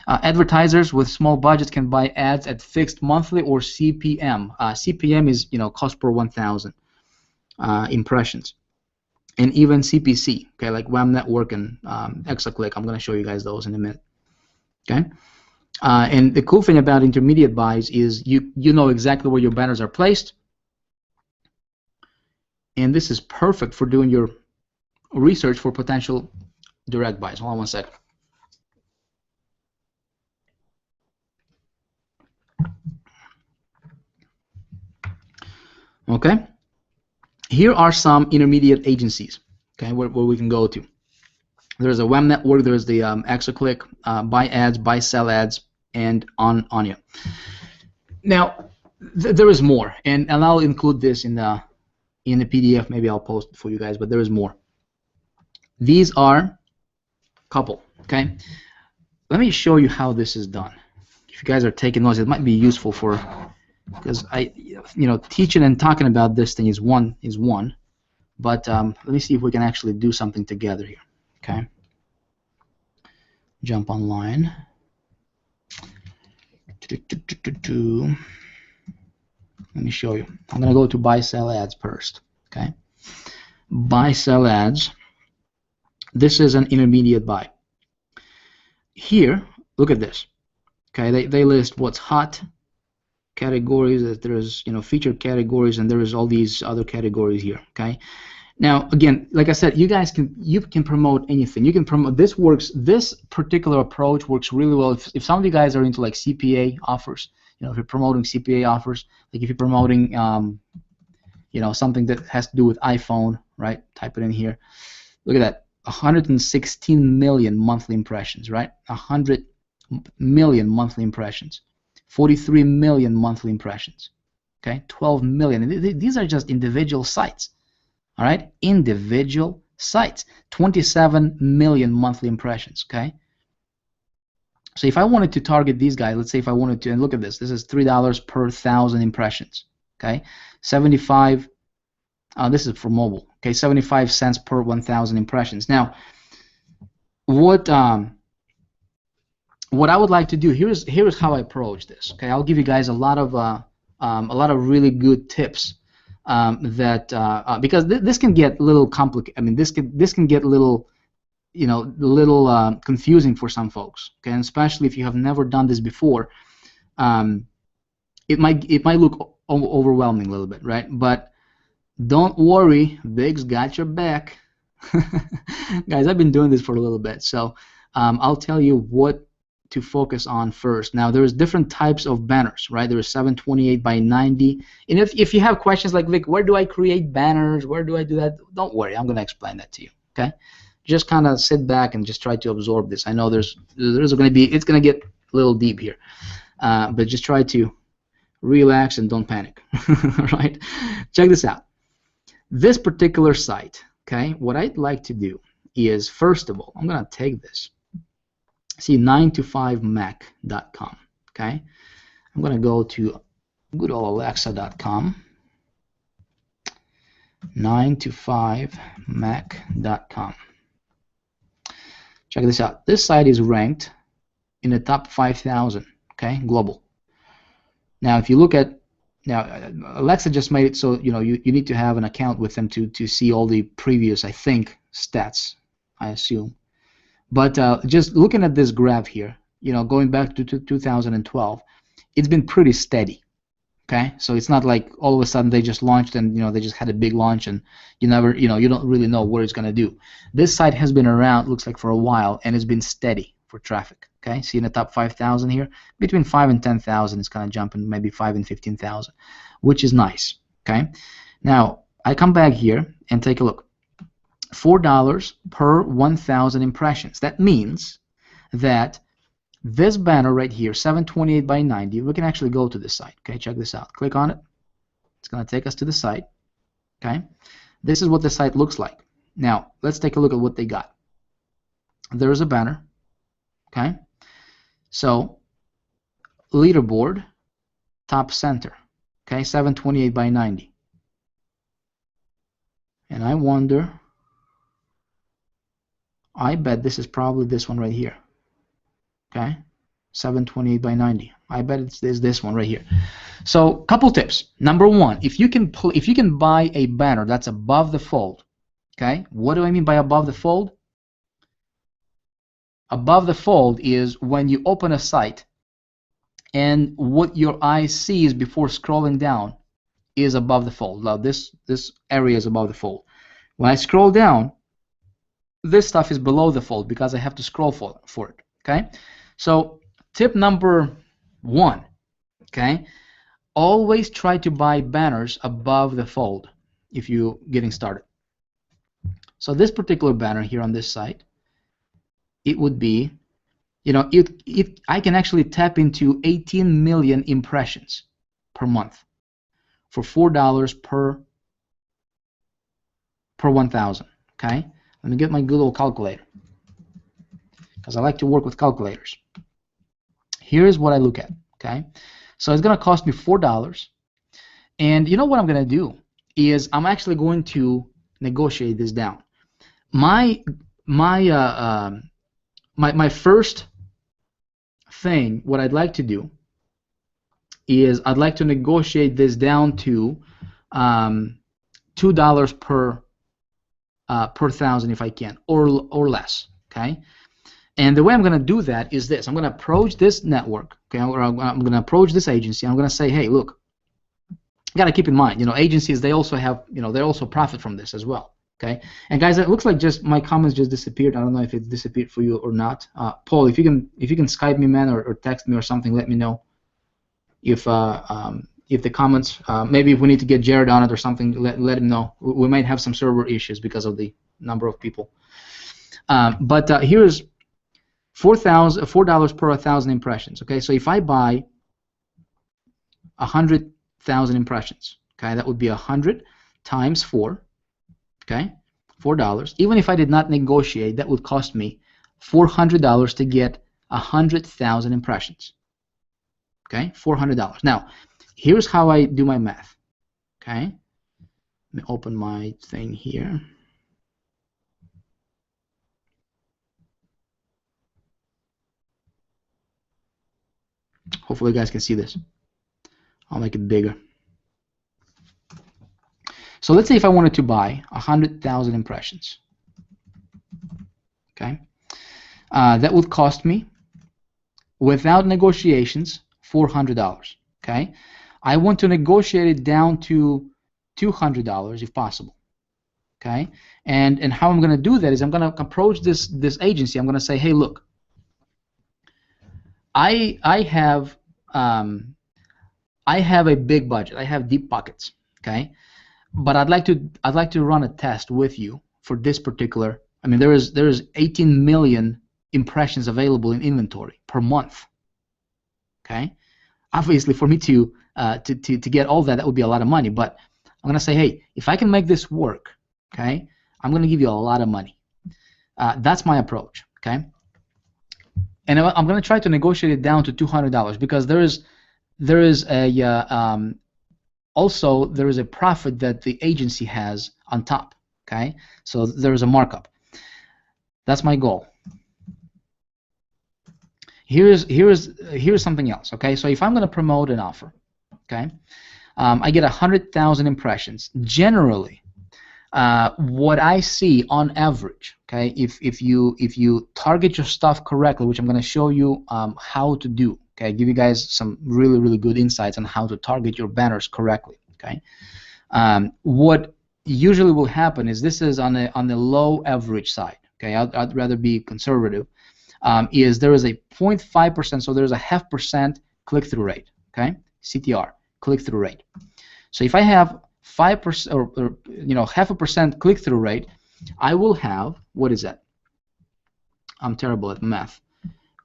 Advertisers with small budgets can buy ads at fixed monthly or CPM. CPM is cost per 1,000 impressions, and even CPC. Okay, like WAM Network and Exaclick. I'm going to show you guys those in a minute. Okay. And the cool thing about intermediate buys is you know exactly where your banners are placed, and this is perfect for doing your research for potential direct buys. Hold on one sec. Okay, here are some intermediate agencies, okay, where we can go to. There's a WAM Network, there's the Exaclick, buy ads, buy sell ads, and Anya. Now there is more, and I'll include this in the PDF. Maybe I'll post it for you guys, but there is more. These are a couple. Okay, let me show you how this is done. If you guys are taking notes, it might be useful for, because teaching and talking about this thing is one, but let me see if we can actually do something together here. Okay, jump online. Let me show you. I'm going to go to buy sell ads first. Okay, buy sell ads. This is an intermediate buy. Here, look at this. Okay, they list what's hot categories. There's featured categories, and there is all these other categories here. Okay. Now, again, like I said, you can promote anything. You can promote. This works. This particular approach works really well if some of you guys are into like CPA offers. If you're promoting CPA offers, like if you're promoting, something that has to do with iPhone, right? Type it in here. Look at that, 116 million monthly impressions, right? 100 million monthly impressions, 43 million monthly impressions. Okay, 12 million. These are just individual sites. All right, individual sites, 27 million monthly impressions. Okay, so if I wanted to target these guys, let's say if I wanted to, and look at this, this is $3 per 1,000 impressions. Okay, 75. This is for mobile. Okay, 75 cents per 1,000 impressions. Now, what I would like to do here's how I approach this. Okay, I'll give you guys a lot of really good tips. Because this can get a little complicated. I mean, this can get a little, confusing for some folks. Okay, and especially if you have never done this before, it might look overwhelming a little bit, right? But don't worry, Big's got your back. Guys, I've been doing this for a little bit, so I'll tell you what to focus on first. Now, there's different types of banners, right? There's 728 by 90. And if you have questions like, Vic, where do I create banners? Where do I do that? Don't worry, I'm going to explain that to you. Okay? Just kind of sit back and just try to absorb this. I know it's going to get a little deep here, but just try to relax and don't panic. Right? Check this out. This particular site, okay? What I'd like to do is, first of all, I'm going to take this. See, 9to5mac.com. Okay, I'm going to go to good old Alexa.com. 9to5mac.com. Check this out. This site is ranked in the top 5,000. Okay, global. Now, if you look at Alexa just made it so you need to have an account with them to see all the previous, I think, stats. I assume. But just looking at this graph here, going back to 2012, it's been pretty steady. Okay, so it's not like all of a sudden they just launched and they just had a big launch and you don't really know what it's going to do. This site has been around, looks like, for a while, and it's been steady for traffic. Okay, see in the top 5,000 here, between 5 and 10,000, it's kind of jumping, maybe 5 and 15,000, which is nice. Okay, now I come back here and take a look. $4 per 1,000 impressions. That means that this banner right here, 728 by 90, we can actually go to this site. Okay, check this out. Click on it. It's going to take us to the site. Okay, this is what the site looks like. Now, let's take a look at what they got. There's a banner. Okay, so leaderboard, top center. Okay, 728 by 90. And I wonder, I bet this is probably this one right here. Okay, 728 by 90. I bet it's this one right here. So, couple tips. Number one, if you can buy a banner that's above the fold, okay? What do I mean by above the fold? Above the fold is when you open a site and what your eye sees before scrolling down is above the fold. Now this area is above the fold. When I scroll down, this stuff is below the fold because I have to scroll for it. Okay? So tip number one, okay? Always try to buy banners above the fold if you're getting started. So this particular banner here on this site, it would be, you know, I can actually tap into 18 million impressions per month for $4 per 1,000. Okay, let me get my good old calculator because I like to work with calculators. Here's what I look at. Okay, so it's gonna cost me $4, and you know what I'm gonna do is I'm actually going to negotiate this down. My first thing, what I'd like to do is I'd like to negotiate this down to $2 per 1,000 if I can, or less. Okay, and the way I'm going to do that is this: I'm going to approach this network. Okay, or I'm going to approach this agency. I'm going to say, hey, look, you got to keep in mind, you know, agencies, they also have, you know, they also profit from this as well. Okay, and guys, it looks like just my comments just disappeared. I don't know if it disappeared for you or not. Paul, if you can Skype me, man, or text me or something, let me know if the comments, maybe if we need to get Jared on it or something, let him know. We might have some server issues because of the number of people. But here's $4 per 1,000 impressions. Okay, so if I buy 100,000 impressions, okay, that would be 100 times 4. Okay, $4. Even if I did not negotiate, that would cost me $400 to get 100,000 impressions. Okay, $400. Now, here's how I do my math. Okay, let me open my thing here. Hopefully you guys can see this. I'll make it bigger. So let's say if I wanted to buy 100,000 impressions, okay, that would cost me, without negotiations, $400. Okay, I want to negotiate it down to $200 if possible. Okay, and how I'm going to do that is I'm going to approach this agency. I'm going to say, hey, look, I have a big budget. I have deep pockets. Okay, but I'd like to run a test with you for this particular. I mean, there is 18 million impressions available in inventory per month. Okay, obviously for me to get all that would be a lot of money. But I'm gonna say, hey, if I can make this work, okay, I'm gonna give you a lot of money. That's my approach. Okay, and I'm gonna try to negotiate it down to $200 because there is a also, there is a profit that the agency has on top. Okay, so there is a markup. That's my goal. Here's something else. Okay, so if I'm going to promote an offer, okay, I get 100,000 impressions. Generally, what I see on average, okay, if you target your stuff correctly, which I'm going to show you how to do. Okay, give you guys some really good insights on how to target your banners correctly. Okay, what usually will happen is this is on the low average side. Okay, I'd rather be conservative. Is there is a 0.5%, so there's a 0.5% click-through rate. Okay, CTR, click-through rate. So if I have 5% or 0.5% click-through rate, I will have, what is that? I'm terrible at math.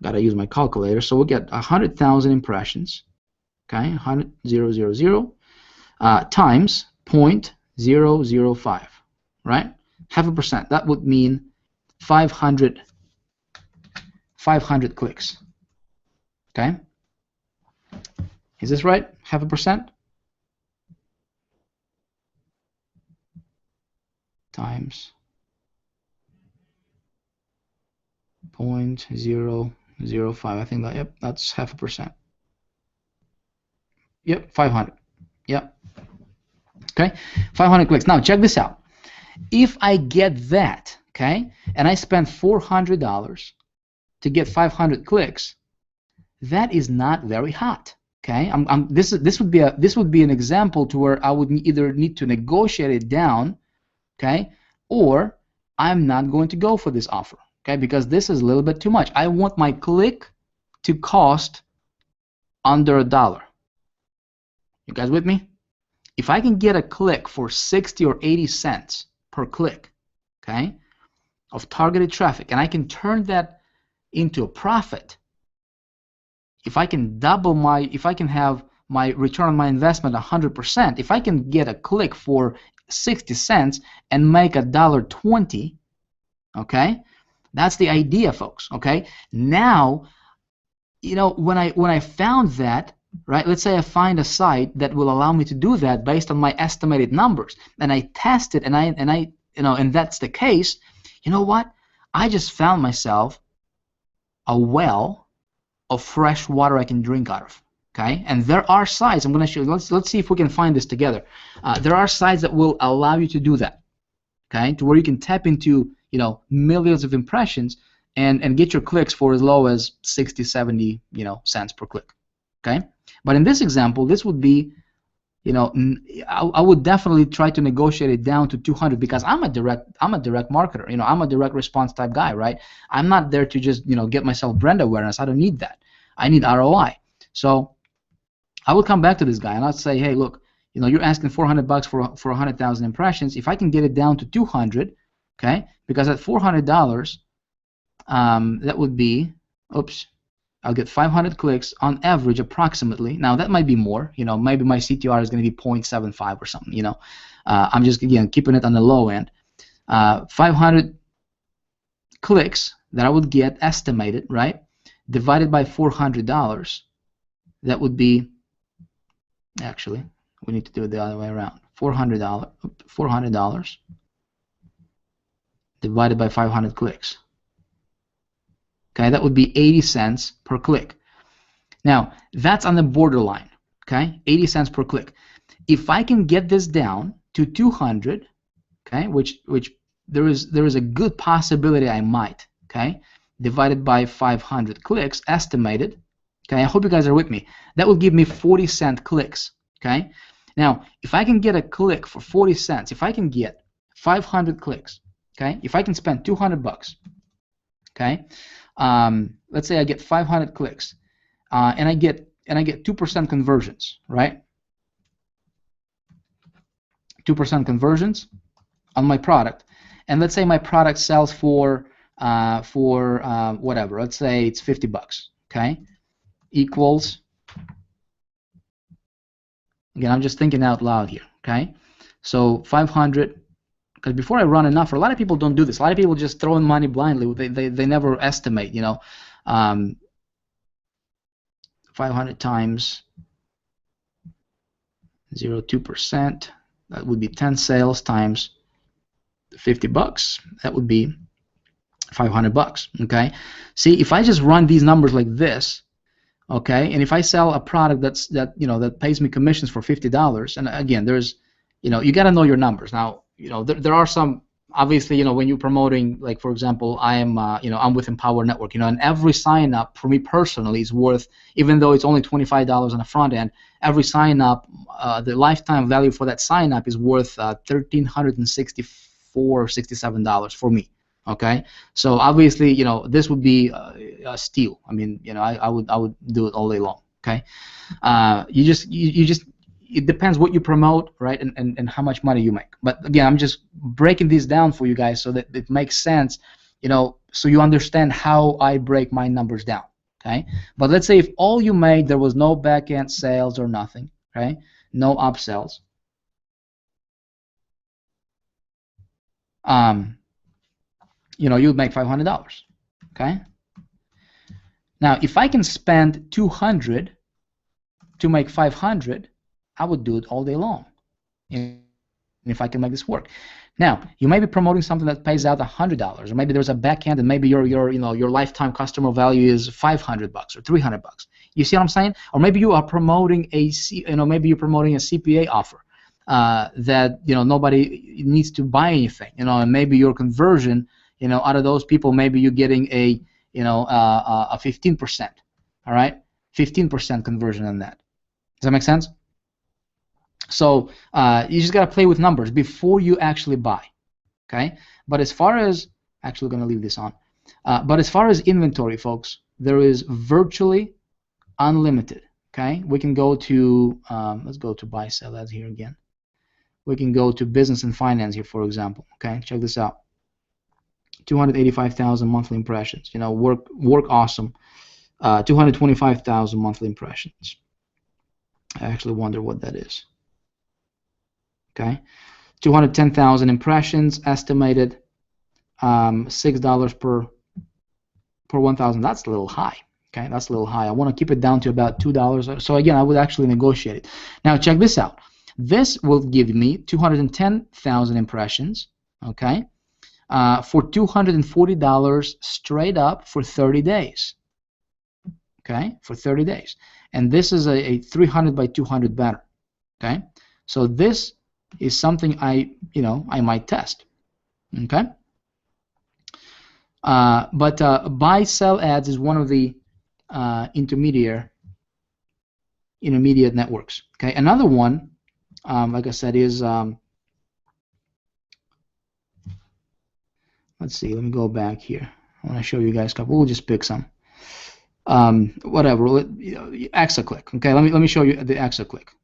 Got to use my calculator. So we'll get 100,000 impressions. Okay, 100,000 times 0.005, right? 0.5%. That would mean 500 clicks. Okay, is this right? 0.5%? times 0.005. I think that, yep, that's 0.5%. Yep, 500. Yep. Okay, 500 clicks. Now check this out. If I get that, okay, and I spend $400 to get 500 clicks, that is not very hot. Okay, this would be an example to where I would either need to negotiate it down, okay, or I'm not going to go for this offer, okay, because this is a little bit too much. I want my click to cost under $1. You guys with me? If I can get a click for 60 or 80 cents per click, okay, of targeted traffic, and I can turn that into a profit, if I can have my return on my investment 100%, if I can get a click for 60 cents and make $1.20, okay, that's the idea, folks. Okay, now, you know, when I found that, right, let's say I find a site that will allow me to do that based on my estimated numbers, and I test it, and I you know, and that's the case, you know what? I just found myself a well of fresh water I can drink out of. Okay, and there are sites. I'm going to show you. Let's see if we can find this together. There are sites that will allow you to do that. Okay, to where you can tap into, you know, millions of impressions and get your clicks for as low as 60, 70, you know, cents per click. Okay, but in this example, this would be, you know, I would definitely try to negotiate it down to 200 because I'm a direct marketer. You know, I'm a direct response type guy, right? I'm not there to just, you know, get myself brand awareness. I don't need that. I need ROI. So I would come back to this guy and I'd say, hey, look, you know, you're asking $400 for 100,000 impressions. If I can get it down to 200, okay, because at $400, that would be, oops, I'll get 500 clicks on average, approximately. Now that might be more, you know, maybe my CTR is going to be 0.75 or something, you know. I'm just, again, keeping it on the low end. 500 clicks that I would get estimated, right, divided by $400, that would be, actually, we need to do it the other way around. $400 divided by 500 clicks. Okay, that would be 80 cents per click. Now, that's on the borderline, okay, 80 cents per click. If I can get this down to 200, okay, which there is a good possibility I might, okay, divided by 500 clicks, estimated, okay, I hope you guys are with me, that will give me 40-cent clicks, okay. Now, if I can get a click for 40 cents, if I can get 500 clicks, okay, if I can spend $200, okay, let's say I get 500 clicks, and I get 2% conversions, right? 2% conversions on my product, and let's say my product sells for whatever. Let's say it's $50, okay? Equals. Again, I'm just thinking out loud here, okay? So 500. Because before I run an offer, a lot of people don't do this. A lot of people just throw in money blindly. They never estimate, you know. 500 times 0.2%, that would be 10 sales times $50. That would be $500. Okay. See, if I just run these numbers like this, okay, and if I sell a product that pays me commissions for $50, and again, there's, you know, you got to know your numbers. Now, you know, there are some, obviously, you know, when you're promoting, like, for example, I'm with Empower Network, you know, and every sign up for me personally is worth, even though it's only $25 on the front end, every sign up, the lifetime value for that sign up is worth $1,364 or $67 for me. Okay, so obviously, you know, this would be a steal. I mean, you know, I would do it all day long. Okay, you just it depends what you promote, right, and how much money you make. But again, I'm just breaking this down for you guys so that it makes sense, you know, so you understand how I break my numbers down. Okay, but let's say if all you made, there was no back end sales or nothing, okay, no upsells. You know, you'd make $500. Okay. Now, if I can spend 200 to make 500, I would do it all day long. And if I can make this work. Now, you may be promoting something that pays out $100, or maybe there's a backend, and maybe your lifetime customer value is $500 or $300. You see what I'm saying? Or maybe you are promoting maybe you're promoting a CPA offer that nobody needs to buy anything. And maybe your conversion, out of those people, maybe you're getting a 15%. All right, 15% conversion on that. Does that make sense? So you just got to play with numbers before you actually buy, okay? But as far as, actually going to leave this on, but as far as inventory, folks, there is virtually unlimited, okay? We can go to, let's go to buy, sell ads here again. We can go to business and finance here, for example, okay? Check this out. 285,000 monthly impressions, work awesome. 225,000 monthly impressions. I actually wonder what that is. Okay, 210,000 impressions estimated, $6 per 1,000. That's a little high. Okay, that's a little high. I want to keep it down to about $2. So again, I would actually negotiate it. Now check this out. This will give me 210,000 impressions. Okay, for $240 straight up for 30 days. Okay, for 30 days. And this is a 300 by 200 banner. Okay, so this is something I might test. Okay, but buy sell ads is one of the intermediate networks. Okay, another one, like I said, is let's see. Let me go back here. I want to show you guys a couple. We'll just pick some. Whatever. Exaclick. Okay, let me show you the Exaclick.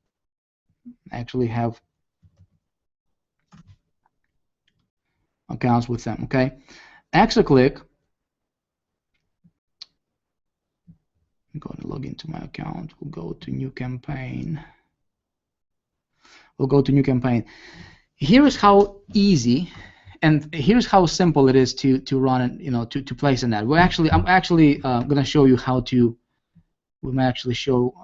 I actually have accounts with them. Okay, Exaclick. I'm going to log into my account. We'll go to new campaign. Here is how easy and here's how simple it is to run and to place an ad. I'm actually going to show you how to. We may actually show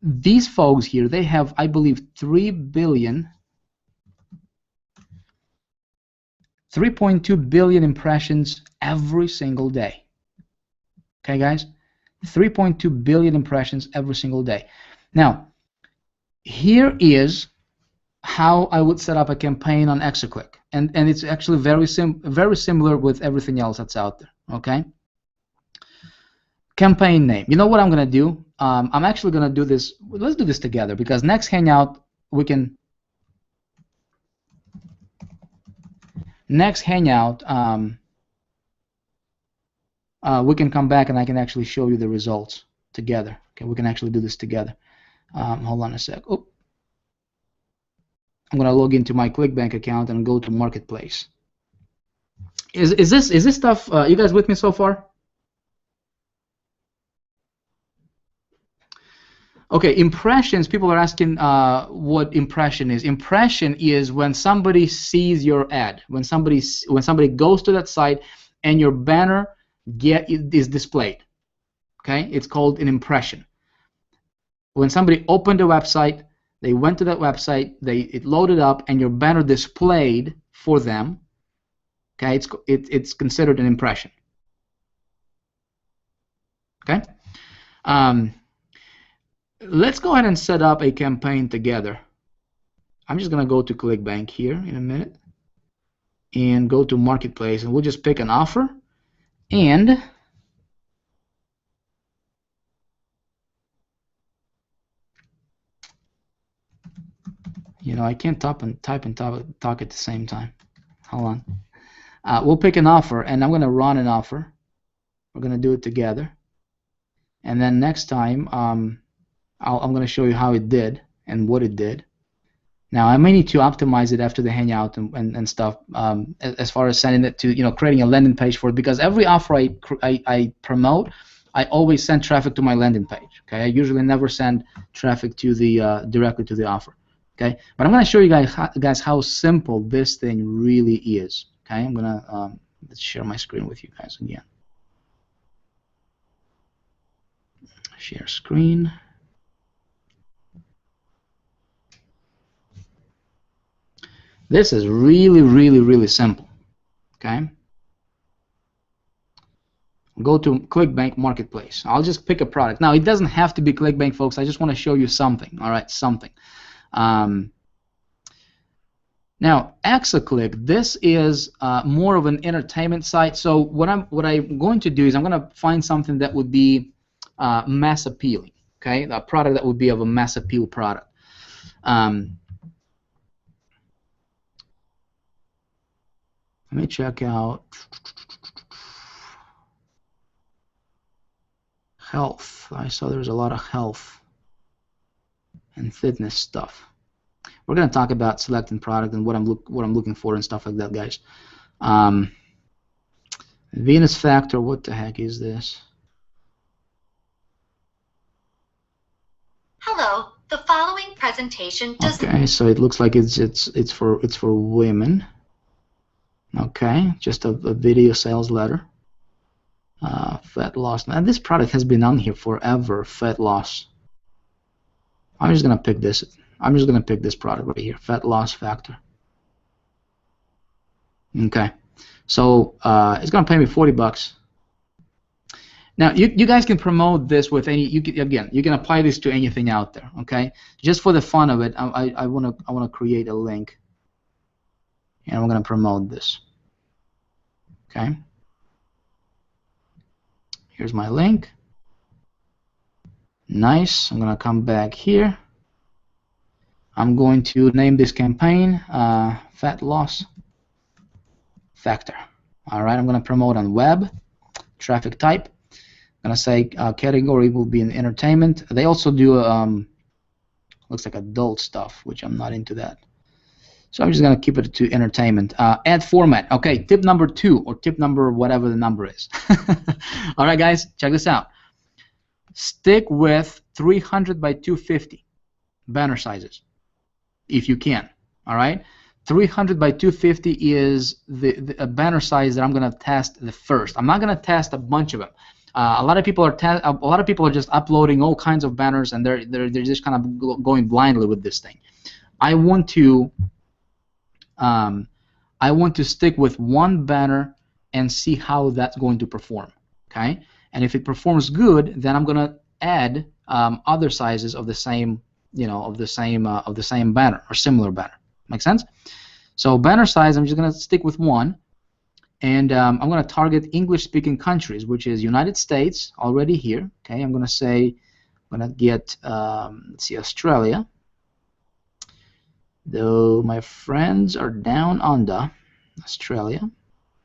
these folks here. They have, I believe, 3.2 billion impressions every single day. Okay, guys, 3.2 billion impressions every single day. Now, here is how I would set up a campaign on Exaclick, and it's actually very similar with everything else that's out there. Okay. Campaign name. You know what I'm gonna do? I'm actually gonna do this. Let's do this together because next Hangout we can. Next Hangout, we can come back and I can actually show you the results together. Okay, we can actually do this together. Hold on a sec. Oh. I'm gonna log into my ClickBank account and go to Marketplace. Is this stuff? You guys with me so far? Okay, impressions. People are asking what impression is. Impression is when somebody sees your ad, when somebody goes to that site and your banner is displayed. Okay, it's called an impression. When somebody opened the website, they went to that website, it loaded up, and your banner displayed for them. Okay, it's considered an impression. Okay. Let's go ahead and set up a campaign together. I'm just gonna go to ClickBank here in a minute and go to Marketplace, and we'll just pick an offer, and I can't type and talk at the same time. Hold on. We'll pick an offer, and I'm gonna run an offer. We're gonna do it together, and then next time I'm going to show you how it did and what it did. Now I may need to optimize it after the Hangout and stuff as far as sending it to creating a landing page for it, because every offer I promote, I always send traffic to my landing page. Okay, I usually never send traffic to the directly to the offer. Okay, but I'm going to show you guys how simple this thing really is. Okay, I'm going to let's share my screen with you guys again. Share screen. This is really, really, really simple. Okay. Go to ClickBank Marketplace. I'll just pick a product. Now, it doesn't have to be ClickBank, folks. I just want to show you something. All right, something. Now, Exaclick, this is more of an entertainment site. So what I'm going to do is I'm going to find something that would be mass appealing. Okay, a product that would be of a mass appeal product. Let me check out health. I saw there was a lot of health and fitness stuff. We're going to talk about selecting product and what I'm looking for and stuff like that, guys. Venus Factor. What the heck is this? Hello. The following presentation does. Okay, so it looks like it's for women. Okay, just a video sales letter. Fat loss. Now this product has been on here forever. Fat loss. I'm just gonna pick this. I'm just gonna pick this product right here. Fat loss factor. Okay, so it's gonna pay me $40. Now you guys can promote this with any. You can apply this to anything out there. Okay, just for the fun of it, I wanna create a link, and I'm gonna promote this. Okay. Here's my link. Nice. I'm gonna come back here. I'm going to name this campaign Fat Loss Factor. All right. I'm gonna promote on web. Traffic type. I'm gonna say category will be in entertainment. They also do looks like adult stuff, which I'm not into that. So I'm just gonna keep it to entertainment. Ad format. Okay, tip number 2 or tip number whatever the number is. All right, guys, check this out. Stick with 300 by 250 banner sizes, if you can. All right, 300 by 250 is the banner size that I'm gonna test the first. I'm not gonna test a bunch of them. A lot of people are just uploading all kinds of banners, and they're just kind of going blindly with this thing. I want to stick with one banner and see how that's going to perform. Okay, and if it performs good, then I'm gonna add other sizes of the same, of the same banner or similar banner. Make sense? So banner size, I'm just gonna stick with one, and I'm gonna target English-speaking countries, which is United States already here. Okay, I'm gonna say, I'm gonna get let's see, Australia. Though my friends are down under Australia.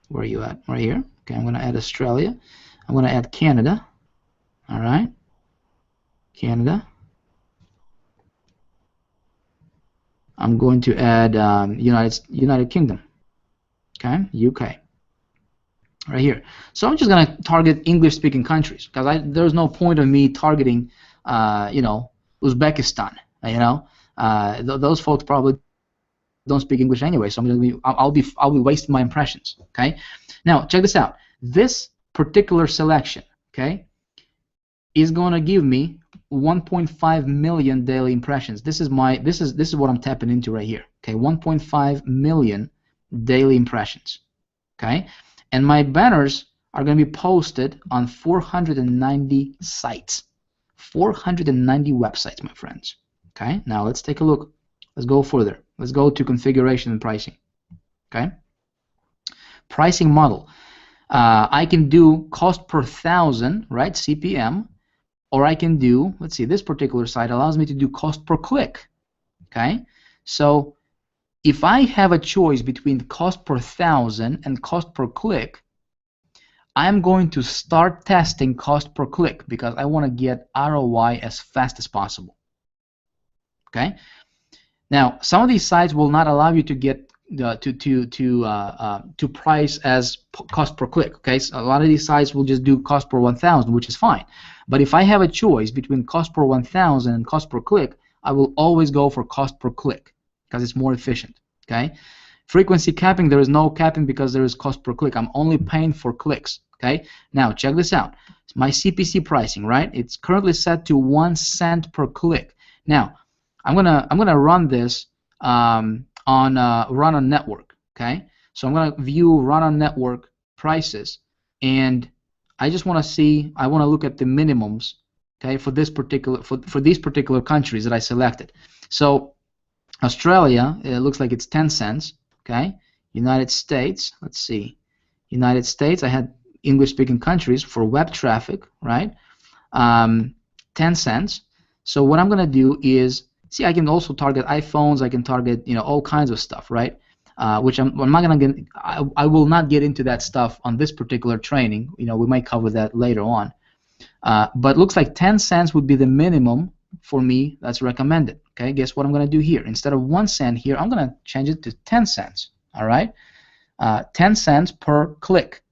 Where are you at? Right here. Okay, I'm going to add Australia. I'm going to add Canada. All right. Canada. I'm going to add United Kingdom. Okay, UK. Right here. So I'm just going to target English-speaking countries because there's no point of me targeting, Uzbekistan. Those folks probably don't speak English anyway, so I'll be wasting my impressions. Okay, now check this out. This particular selection, okay, is going to give me 1.5 million daily impressions. This is what I'm tapping into right here. Okay, 1.5 million daily impressions. Okay, and my banners are going to be posted on 490 sites, 490 websites, my friends. Okay, now let's take a look. Let's go further. Let's go to configuration and pricing. Okay, pricing model. I can do cost per thousand, right, CPM, or I can do, let's see, this particular site allows me to do cost per click. Okay, so if I have a choice between cost per thousand and cost per click, I'm going to start testing cost per click because I want to get ROI as fast as possible. Okay. Now, some of these sites will not allow you to get to price as cost per click. Okay, so a lot of these sites will just do cost per 1,000, which is fine. But if I have a choice between cost per 1,000 and cost per click, I will always go for cost per click because it's more efficient. Okay. Frequency capping, there is no capping because there is cost per click. I'm only paying for clicks. Okay. Now check this out. It's my CPC pricing, right? It's currently set to 1 cent per click. Now, I'm gonna run this on on run on network. Okay, so I'm gonna view run on network prices, and I just want to see. I want to look at the minimums. Okay, for this particular for these particular countries that I selected. So Australia, it looks like it's 10 cents. Okay, United States. Let's see. United States. I had English-speaking countries for web traffic, right? 10 cents. So what I'm gonna do is see. I can also target iPhones. I can target all kinds of stuff, right? Which I'm not gonna get. I will not get into that stuff on this particular training. We might cover that later on. But looks like 10 cents would be the minimum for me that's recommended. Okay, guess what I'm going to do here? Instead of 1 cent here, I'm going to change it to 10 cents. All right, 10 cents per click.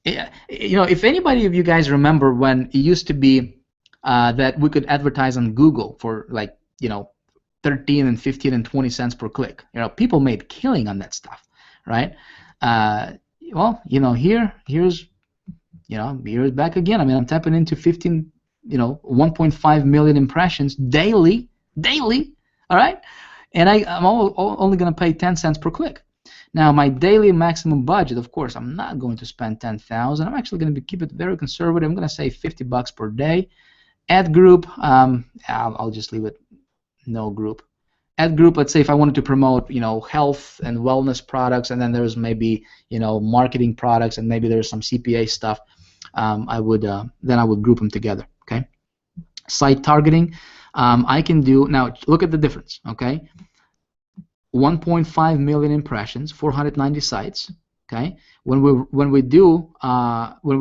If anybody of you guys remember when it used to be that we could advertise on Google for 13 and 15 and 20 cents per click. People made killing on that stuff, right? Well, here's back again. I mean, I'm tapping into 1.5 million impressions daily, all right? And I'm only going to pay 10 cents per click. Now, my daily maximum budget, of course, I'm not going to spend 10,000. I'm actually going to keep it very conservative. I'm going to say $50 per day. Ad group, I'll just leave it no group. Ad group, let's say if I wanted to promote, health and wellness products, and then there's maybe, marketing products, and maybe there's some CPA stuff. I would group them together. Okay. Site targeting, I can do now. Look at the difference. Okay. 1.5 million impressions, 490 sites. Okay. When we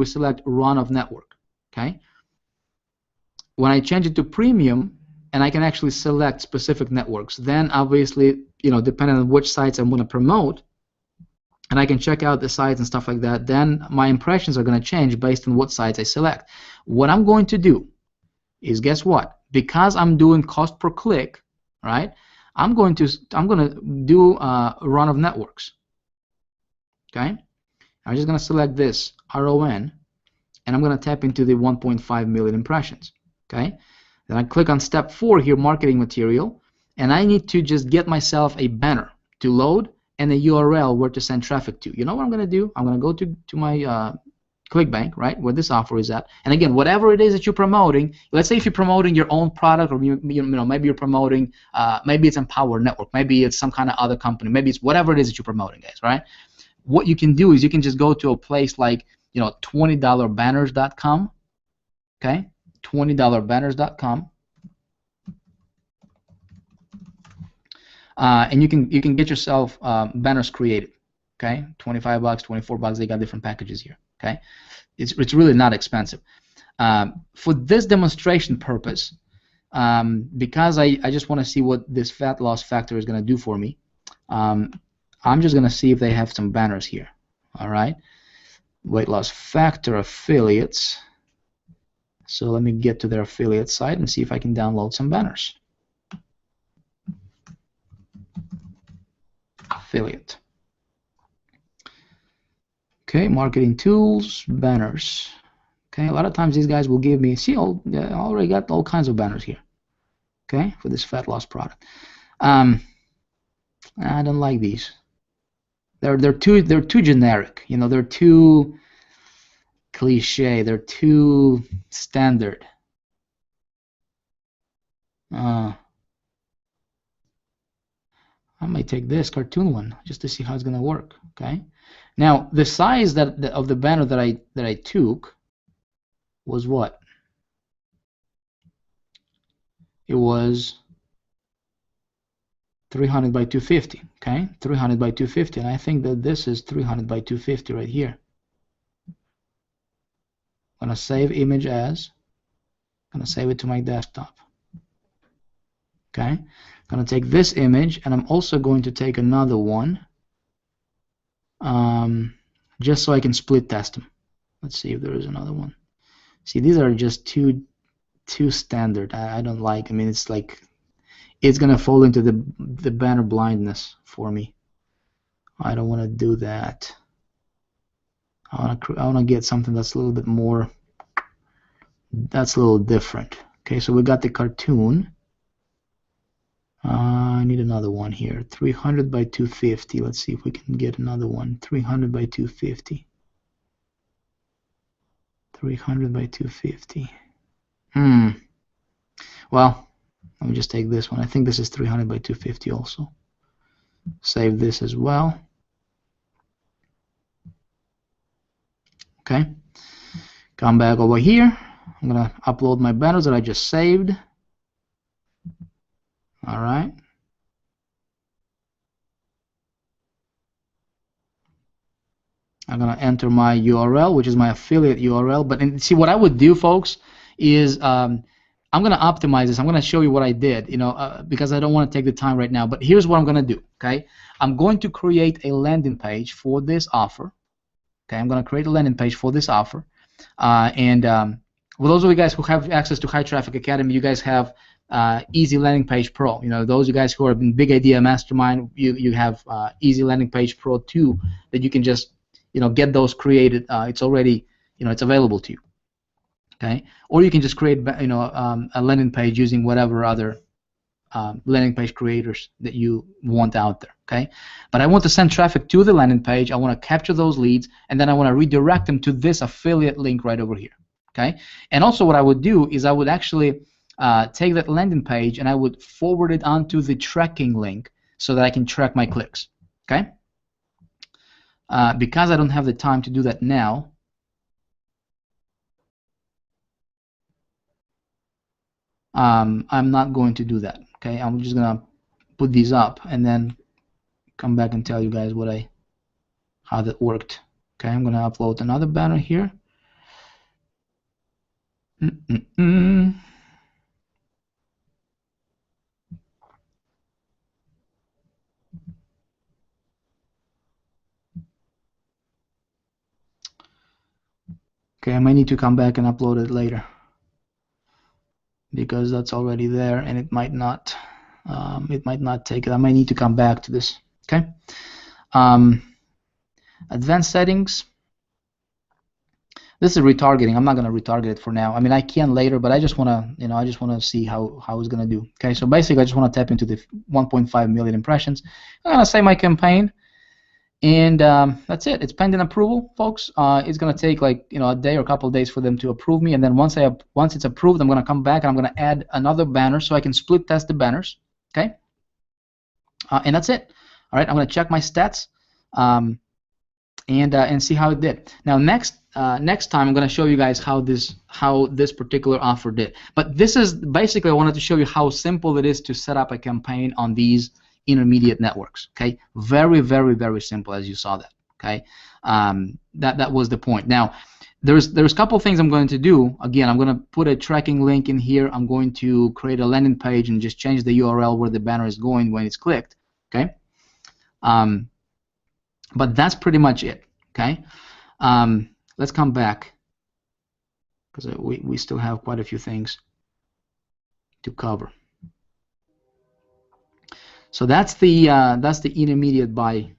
select run of network. Okay. When I change it to premium, and I can actually select specific networks, then obviously, depending on which sites I'm going to promote, and I can check out the sites and stuff like that, then my impressions are going to change based on what sites I select. What I'm going to do is, guess what? Because I'm doing cost per click, right? I'm going to do a run of networks. Okay? I'm just going to select this RON, and I'm going to tap into the 1.5 million impressions. Okay? Then I click on step 4 here, marketing material, and I need to just get myself a banner to load and a URL where to send traffic to. You know what I'm going to do? I'm going to go to my ClickBank, right, where this offer is at. And again, whatever it is that you're promoting, let's say if you're promoting your own product, or maybe you're promoting, maybe it's Empower Network, maybe it's some kind of other company, maybe it's whatever it is that you're promoting, guys, right? What you can do is you can just go to a place like $20banners.com, okay? $20banners.com, and you can get yourself banners created. Okay, $25, $24. They got different packages here. Okay, it's really not expensive. For this demonstration purpose, because I just want to see what this fat loss factor is going to do for me, I'm just going to see if they have some banners here. All right, weight loss factor affiliates. So let me get to their affiliate site and see if I can download some banners. Affiliate. Okay, marketing tools, banners. Okay, a lot of times these guys will give me, see, I already got all kinds of banners here. Okay, for this fat loss product. I don't like these. They're too generic. They're too cliche. They're too standard. I might take this cartoon one just to see how it's gonna work. Okay. Now the size of the banner that I took was what? It was 300 by 250. Okay, 300 by 250, and I think that this is 300 by 250 right here. I'm gonna save image as. I'm gonna save it to my desktop. Okay, I'm gonna take this image, and I'm also going to take another one, just so I can split test them. Let's see if there is another one. See, these are just too standard. I don't like. I mean, it's like it's gonna fall into the banner blindness for me. I don't want to do that. I want to get something that's a little bit more. That's a little different. Okay, so we got the cartoon. I need another one here. 300 by 250. Let's see if we can get another one. 300 by 250. 300 by 250. Well, let me just take this one. I think this is 300 by 250 also. Save this as well. Okay. Come back over here. I'm going to upload my banners that I just saved. All right. I'm going to enter my URL, which is my affiliate URL. But see, what I would do, folks, is I'm going to optimize this. I'm going to show you what I did, because I don't want to take the time right now. But here's what I'm going to do, okay? I'm going to create a landing page for this offer. Okay, I'm going to create a landing page for this offer. For those of you guys who have access to High Traffic Academy, you guys have Easy Landing Page Pro. Those of you guys who are in Big Idea Mastermind, you have Easy Landing Page Pro 2 that you can just get those created. It's already it's available to you. Okay, or you can just create a landing page using whatever other landing page creators that you want out there. Okay, but I want to send traffic to the landing page. I want to capture those leads, and then I want to redirect them to this affiliate link right over here. Okay, and also what I would do is I would actually take that landing page and I would forward it onto the tracking link so that I can track my clicks. Okay, because I don't have the time to do that now, I'm not going to do that. Okay, I'm just gonna put these up and then come back and tell you guys how that worked. Okay, I'm gonna upload another banner here. Okay, I might need to come back and upload it later because that's already there and it might not take it. I might need to come back to this. Okay, advanced settings. This is retargeting. I'm not going to retarget it for now. I mean, I can later, but I just want to, see how it's going to do. Okay, so basically, I just want to tap into the 1.5 million impressions. I'm going to save my campaign, and that's it. It's pending approval, folks. It's going to take like a day or a couple of days for them to approve me, and then once it's approved, I'm going to come back and I'm going to add another banner so I can split test the banners. Okay, and that's it. All right, I'm going to check my stats. And see how it did. Now next time I'm going to show you guys how this particular offer did. But this is basically, I wanted to show you how simple it is to set up a campaign on these intermediate networks. Okay, very, very, very simple, as you saw that. Okay, that was the point. Now there's a couple things I'm going to do. Again, I'm going to put a tracking link in here. I'm going to create a landing page and just change the URL where the banner is going when it's clicked. Okay. But that's pretty much it. Okay, let's come back because we still have quite a few things to cover. So that's the intermediate buy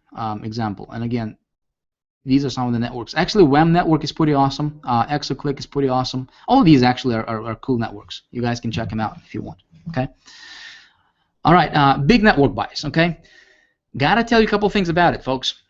example. And again, these are some of the networks. Actually, WEM network is pretty awesome. Exoclick is pretty awesome. All of these actually are cool networks. You guys can check them out if you want. Okay. All right. Big network buys. Okay. Gotta tell you a couple things about it, folks.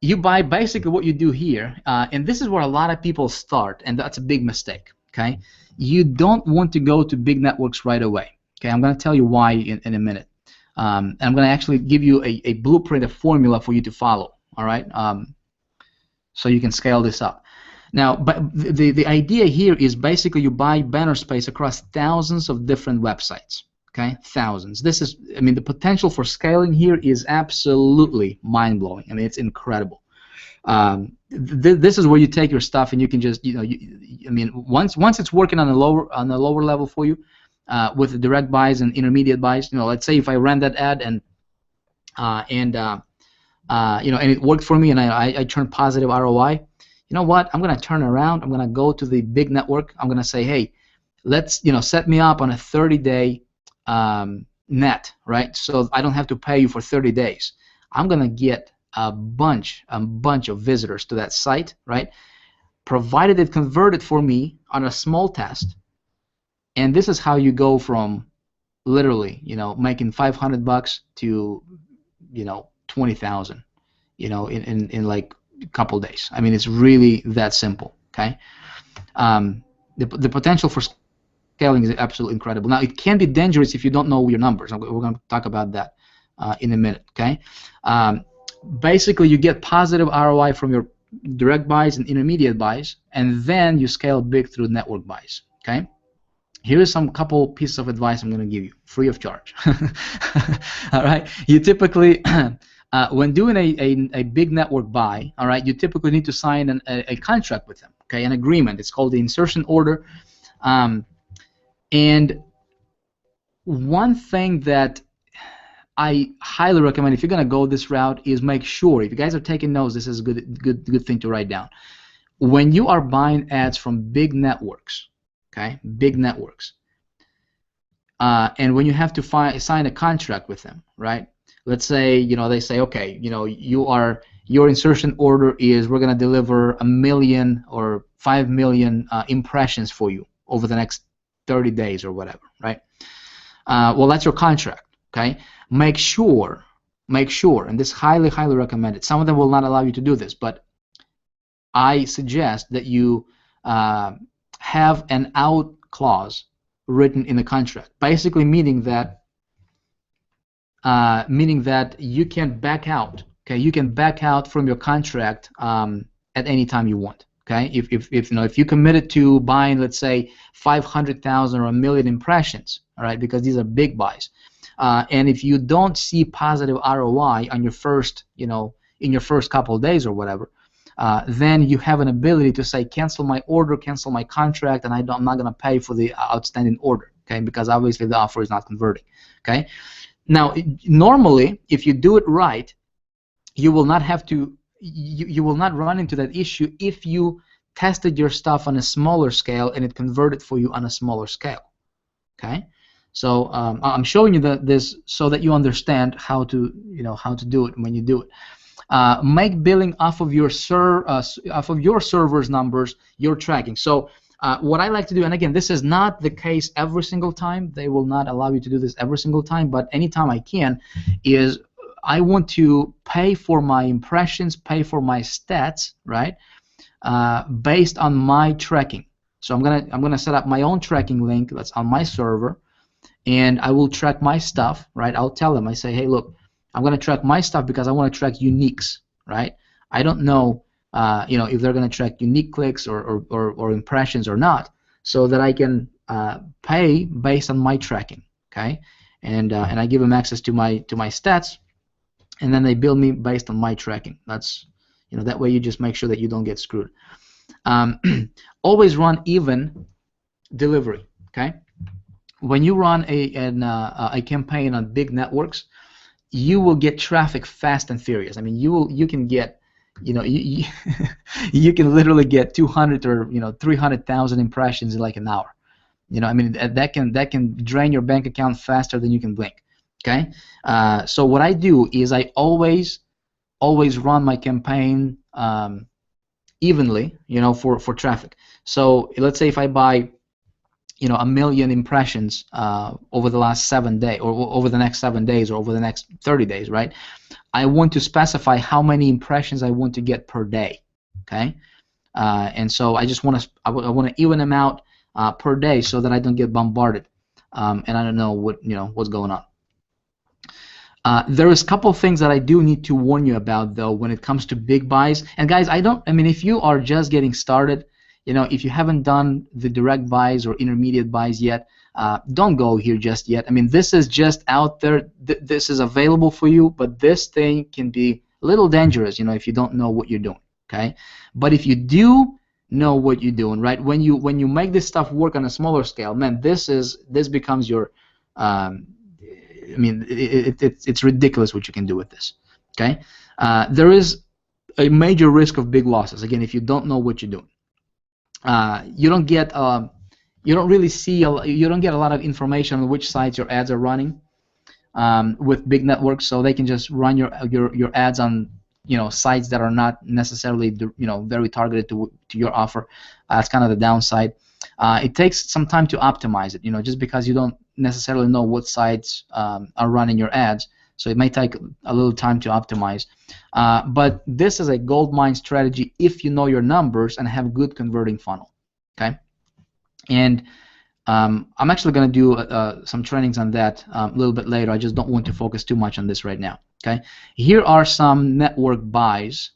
You buy basically what you do here, and this is where a lot of people start, and that's a big mistake. Okay, you don't want to go to big networks right away. Okay, I'm going to tell you why in a minute, and I'm going to actually give you a blueprint, a formula for you to follow. All right, so you can scale this up. Now, but the idea here is basically you buy banner space across thousands of different websites. Okay, thousands. This is, I mean, the potential for scaling here is absolutely mind-blowing. I mean, it's incredible. This is where you take your stuff and you can just, I mean, once it's working on a lower level for you, with the direct buys and intermediate buys. Let's say if I ran that ad and it worked for me and I turned positive ROI. You know what? I'm gonna turn around. I'm gonna go to the big network. I'm gonna say, hey, let's set me up on a 30-day net, right? So I don't have to pay you for 30 days. I'm gonna get a bunch of visitors to that site, right? Provided it converted for me on a small test. And this is how you go from literally, making $500 to, 20,000, in like a couple days. I mean, it's really that simple. Okay. The potential for scaling is absolutely incredible. Now, it can be dangerous if you don't know your numbers. We're going to talk about that in a minute. Okay. Basically, you get positive ROI from your direct buys and intermediate buys, and then you scale big through network buys. Okay. Here is some couple pieces of advice I'm going to give you, free of charge. All right. You typically, when doing a big network buy, all right, you typically need to sign a contract with them. Okay, an agreement. It's called the insertion order. And one thing that I highly recommend if you're going to go this route is make sure, if you guys are taking notes, this is a good thing to write down. When you are buying ads from big networks, okay, big networks, and when you have to sign a contract with them, right? Let's say, they say, okay, your insertion order is we're going to deliver 1 million or 5 million impressions for you over the next 30 days or whatever, right? Well, that's your contract, okay? Make sure, and this highly recommended. Some of them will not allow you to do this, but I suggest that you have an out clause written in the contract, basically meaning that you can back out. Okay, you can back out from your contract at any time you want. Okay, if you committed to buying, let's say, 500,000 or 1 million impressions, all right, because these are big buys, and if you don't see positive ROI on your first, in your first couple of days or whatever, then you have an ability to say cancel my order, cancel my contract, and I'm not going to pay for the outstanding order. Okay, because obviously the offer is not converting. Okay. Now, normally, if you do it right, you will not have to. You will not run into that issue if you tested your stuff on a smaller scale and it converted for you on a smaller scale. Okay, so I'm showing you this so that you understand how to do it when you do it. Make billing off of your server's numbers you're tracking. So what I like to do, and again, this is not the case every single time. They will not allow you to do this every single time, but anytime I can, is I want to pay for my impressions, pay for my stats, right? Based on my tracking. So I'm gonna set up my own tracking link that's on my server, and I will track my stuff, right? I'll tell them, I say, hey, look, I'm gonna track my stuff because I want to track uniques, right? I don't know, if they're gonna track unique clicks or impressions or not, so that I can pay based on my tracking, okay? And I give them access to my stats, and then they bill me based on my tracking. That's, that way you just make sure that you don't get screwed. Always run even delivery, okay? When you run a campaign on big networks, you will get traffic fast and furious. I mean, you can get, you can literally get 200 or 300,000 impressions in like an hour. I mean, that can drain your bank account faster than you can blink. Okay, so what I do is I always run my campaign evenly, for traffic. So let's say if I buy, 1 million impressions over the last 7 days, or over the next 7 days, or over the next 30 days, right? I want to specify how many impressions I want to get per day. Okay, and so I just want to even them out per day so that I don't get bombarded, and I don't know what's going on. There is a couple of things that I do need to warn you about, though, when it comes to big buys. And guys, I mean, if you are just getting started, if you haven't done the direct buys or intermediate buys yet, don't go here just yet. I mean, this is just out there. This is available for you, but this thing can be a little dangerous, if you don't know what you're doing. Okay, but if you do know what you're doing, right? When you make this stuff work on a smaller scale, man, this becomes your I mean, it's ridiculous what you can do with this. Okay, there is a major risk of big losses. Again, if you don't know what you're doing, you don't get you don't really see you don't get a lot of information on which sites your ads are running with big networks, so they can just run your ads on sites that are not necessarily very targeted to your offer. That's kind of the downside. It takes some time to optimize it, just because you don't necessarily know what sites are running your ads. So it may take a little time to optimize. But this is a gold mine strategy if you know your numbers and have good converting funnel. Okay? And I'm actually going to do some trainings on that a little bit later. I just don't want to focus too much on this right now. Okay? Here are some network buys.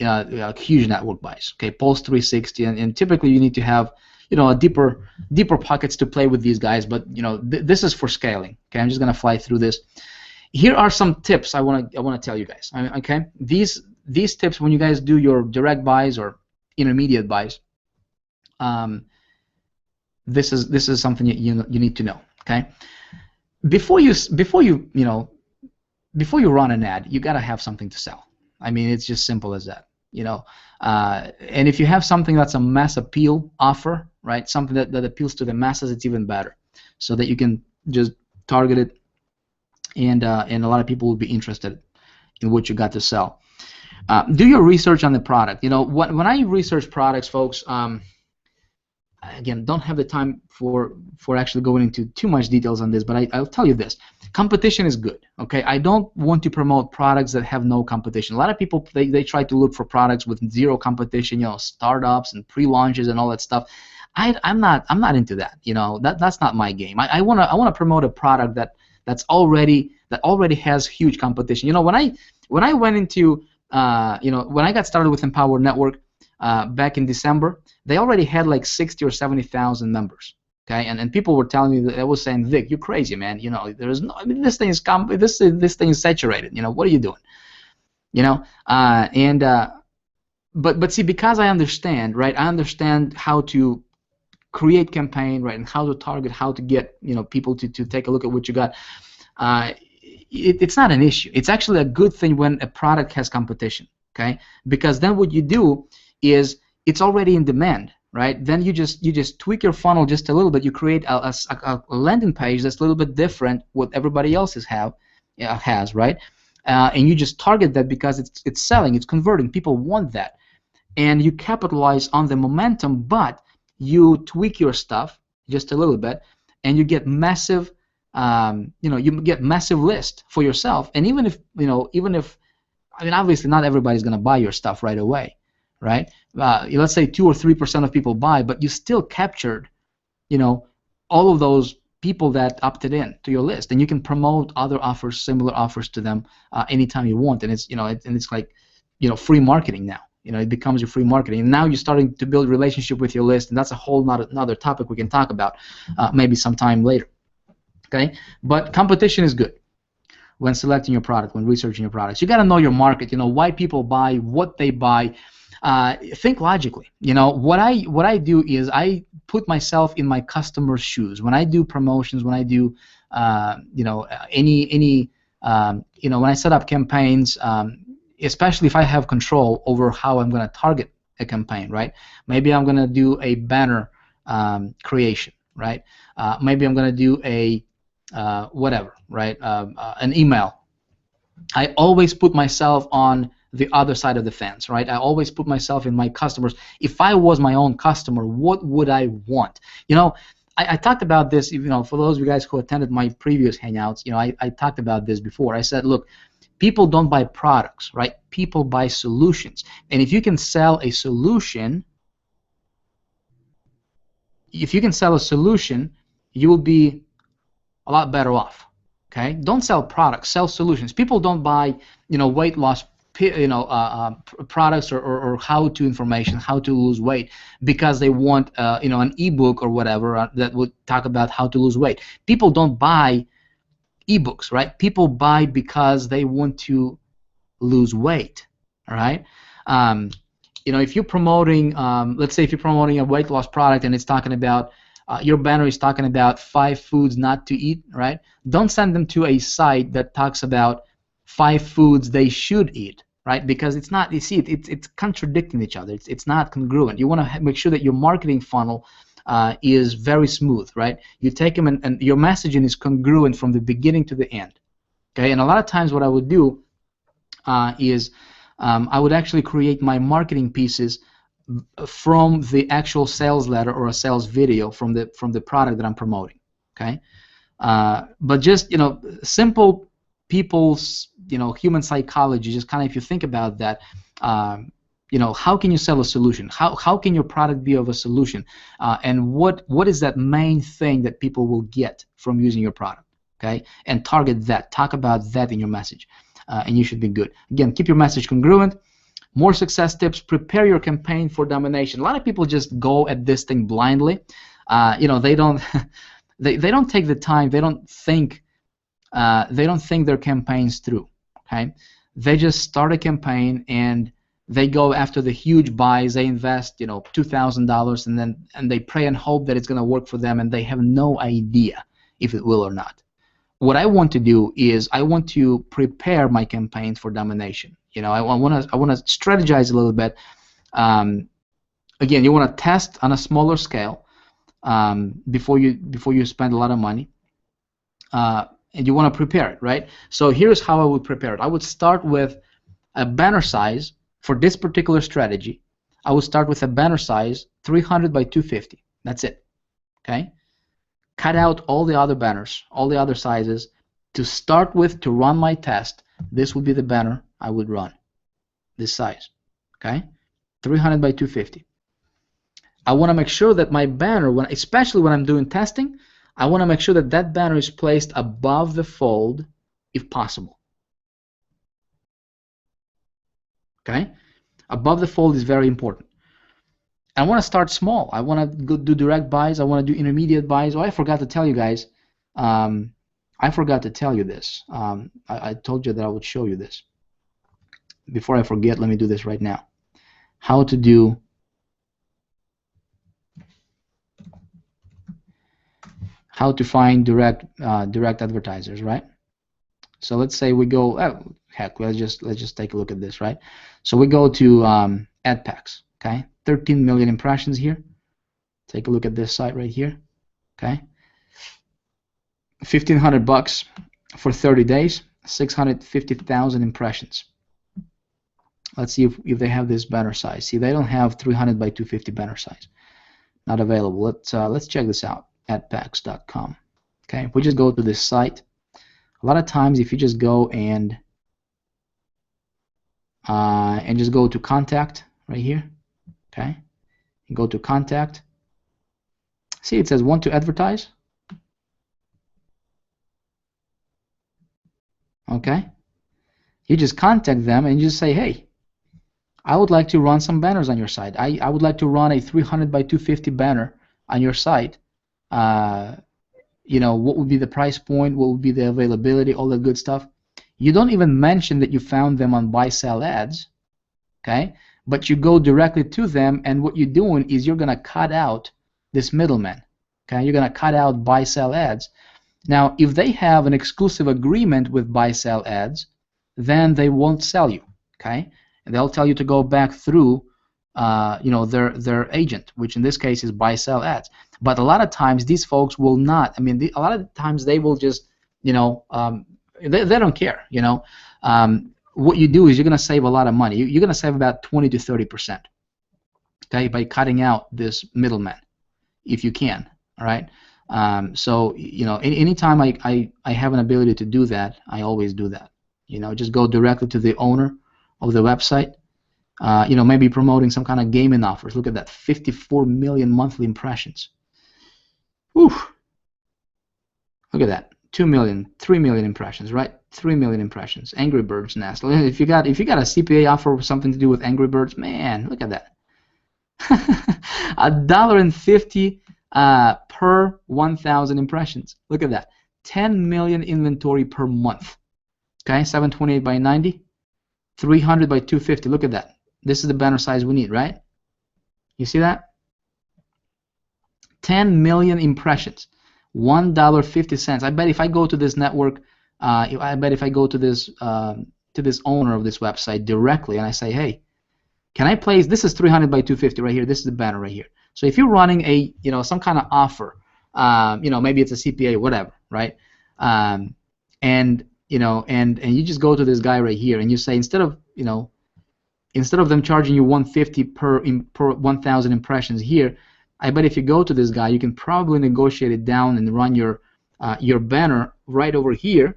Huge network buys. Okay, Pulse 360, and typically you need to have a deeper pockets to play with these guys. But this is for scaling. Okay, I'm just gonna fly through this. Here are some tips I wanna tell you guys. Okay, these tips when you guys do your direct buys or intermediate buys. This is something you need to know. Okay, before you run an ad, you gotta have something to sell. I mean, it's just simple as that. And if you have something that's a mass appeal offer, right, something that appeals to the masses, it's even better, so that you can just target it, and a lot of people will be interested in what you got to sell. Do your research on the product. When I research products, folks, again, don't have the time for actually going into too much details on this, but I'll tell you this. Competition is good, okay? I don't want to promote products that have no competition. A lot of people, they try to look for products with zero competition, startups and pre-launches and all that stuff. I'm not into that. That's not my game. I wanna promote a product that already has huge competition. When I went into when I got started with Empower Network back in December, they already had like 60 or 70,000 members. Okay, and people were telling me, I was saying, Vic, you're crazy, man. There is no. I mean, this thing is saturated. What are you doing? But see, because I understand, right? I understand how to create campaign, right, and how to target, how to get people to take a look at what you got. It's not an issue. It's actually a good thing when a product has competition. Okay, because then what you do is it's already in demand. Right? Then you just tweak your funnel just a little bit. You create a landing page that's a little bit different what everybody else has, right? And you just target that because it's selling, it's converting. People want that, and you capitalize on the momentum. But you tweak your stuff just a little bit, and you get massive, you get massive list for yourself. And even if I mean, obviously not everybody's gonna buy your stuff right away. Right? Let's say 2 or 3% of people buy, but you still captured, all of those people that opted in to your list, and you can promote other offers, similar offers to them anytime you want, and it's like, free marketing now. It becomes your free marketing, and now you're starting to build a relationship with your list, and that's a whole another topic we can talk about maybe sometime later. Okay, but competition is good when selecting your product, when researching your products. You got to know your market. Why people buy, what they buy. Think logically. What I do is I put myself in my customer's shoes. When I do promotions, when I do when I set up campaigns, especially if I have control over how I'm going to target a campaign, right? Maybe I'm going to do a banner creation, right? Maybe I'm going to do a whatever, right? An email. I always put myself on the other side of the fence, right? I always put myself in my customers. If I was my own customer, what would I want? I talked about this, for those of you guys who attended my previous Hangouts, I talked about this before. I said, look, people don't buy products, right? People buy solutions. And if you can sell a solution, you will be a lot better off, okay? Don't sell products, sell solutions. People don't buy, weight loss products or how-to information, how to lose weight, because they want an ebook or whatever that would talk about how to lose weight. People don't buy ebooks, right? People buy because they want to lose weight, all right? If you're promoting, let's say if you're promoting a weight loss product and it's talking about your banner is talking about 5 foods not to eat, right? Don't send them to a site that talks about 5 foods they should eat. Right? Because it's not, you see, it's contradicting each other. It's not congruent. You want to make sure that your marketing funnel is very smooth, right? You take them and your messaging is congruent from the beginning to the end. Okay, and a lot of times what I would do is I would actually create my marketing pieces from the actual sales letter or a sales video from the product that I'm promoting. Okay, but just simple people's human psychology. Just kind of if you think about that. How can you sell a solution? How can your product be of a solution? And what is that main thing that people will get from using your product? Okay, and target that. Talk about that in your message, and you should be good. Again, keep your message congruent. More success tips. Prepare your campaign for domination. A lot of people just go at this thing blindly. They don't they don't take the time. They don't think their campaigns through. Okay, they just start a campaign and they go after the huge buys. They invest, $2,000, and they pray and hope that it's going to work for them, and they have no idea if it will or not. What I want to do is I want to prepare my campaigns for domination. I want to strategize a little bit. Again, you want to test on a smaller scale before you spend a lot of money, and you want to prepare it, right? So here's how I would prepare it. I would start with a banner size. For this particular strategy, I would start with a banner size 300 by 250. That's it. Okay? Cut out all the other banners, all the other sizes. To start with, to run my test, this would be the banner I would run. This size. Okay? 300 by 250. I want to make sure that my banner, especially when I'm doing testing, I want to make sure that that banner is placed above the fold if possible. Okay, above the fold is very important. I want to start small. I want to do direct buys. I want to do intermediate buys. Oh, I forgot to tell you guys. I forgot to tell you this. I told you that I would show you this. Before I forget, let me do this right now. How to find direct advertisers, right? So let's say we go. Oh, heck, let's just take a look at this, right? So we go to AdPacks. Okay, 13 million impressions here. Take a look at this site right here. Okay, $1,500 for 30 days, 650,000 impressions. Let's see if they have this banner size. See, they don't have 300 by 250 banner size. Not available. Let's check this out. AdPacks.com. Okay, if we just go to this site, a lot of times if you just go and just go to contact right here, okay, and go to contact. See, it says want to advertise. Okay, you just contact them and you just say, hey, I would like to run some banners on your site. I would like to run a 300 by 250 banner on your site. What would be the price point, what would be the availability, all that good stuff. You don't even mention that you found them on buy-sell ads, okay? But you go directly to them, and what you're doing is you're going to cut out this middleman, okay? You're going to cut out buy-sell ads. Now, if they have an exclusive agreement with buy-sell ads, then they won't sell you, okay? And they'll tell you to go back through their agent, which in this case is buy-sell ads. But a lot of times these folks will not. I mean, a lot of times they will just, they don't care. What you do is you're going to save a lot of money. You're going to save about 20 to 30%, okay, by cutting out this middleman, if you can. All right. So anytime I have an ability to do that, I always do that. Just go directly to the owner of the website. Maybe promoting some kind of gaming offers. Look at that, 54 million monthly impressions. Whew. Look at that, 2 million, 3 million impressions, right? 3 million impressions. Angry Birds Nest. If you got a CPA offer with something to do with Angry Birds, man, look at that. $1.50 per 1,000 impressions. Look at that. 10 million inventory per month. Okay, 728 by 90, 300 by 250. Look at that. This is the banner size we need, right? You see that? 10 million impressions, $1.50. I bet if I go to this network, I bet if I go to this owner of this website directly and I say, hey, can I place? This is 300 by 250 right here. This is the banner right here. So if you're running a some kind of offer, maybe it's a CPA, whatever, right? And you just go to this guy right here and you say, instead of instead of them charging you 150 per 1,000 impressions here, I bet if you go to this guy, you can probably negotiate it down and run your banner right over here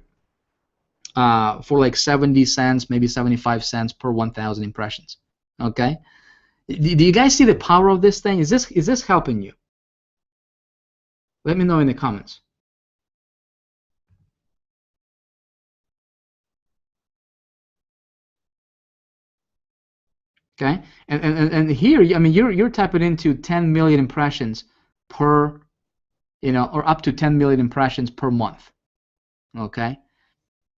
for like 70 cents, maybe 75 cents per 1,000 impressions. Okay, do you guys see the power of this thing? Is this helping you? Let me know in the comments. Okay, and here, I mean, you're tapping into 10 million impressions per, or up to 10 million impressions per month. Okay,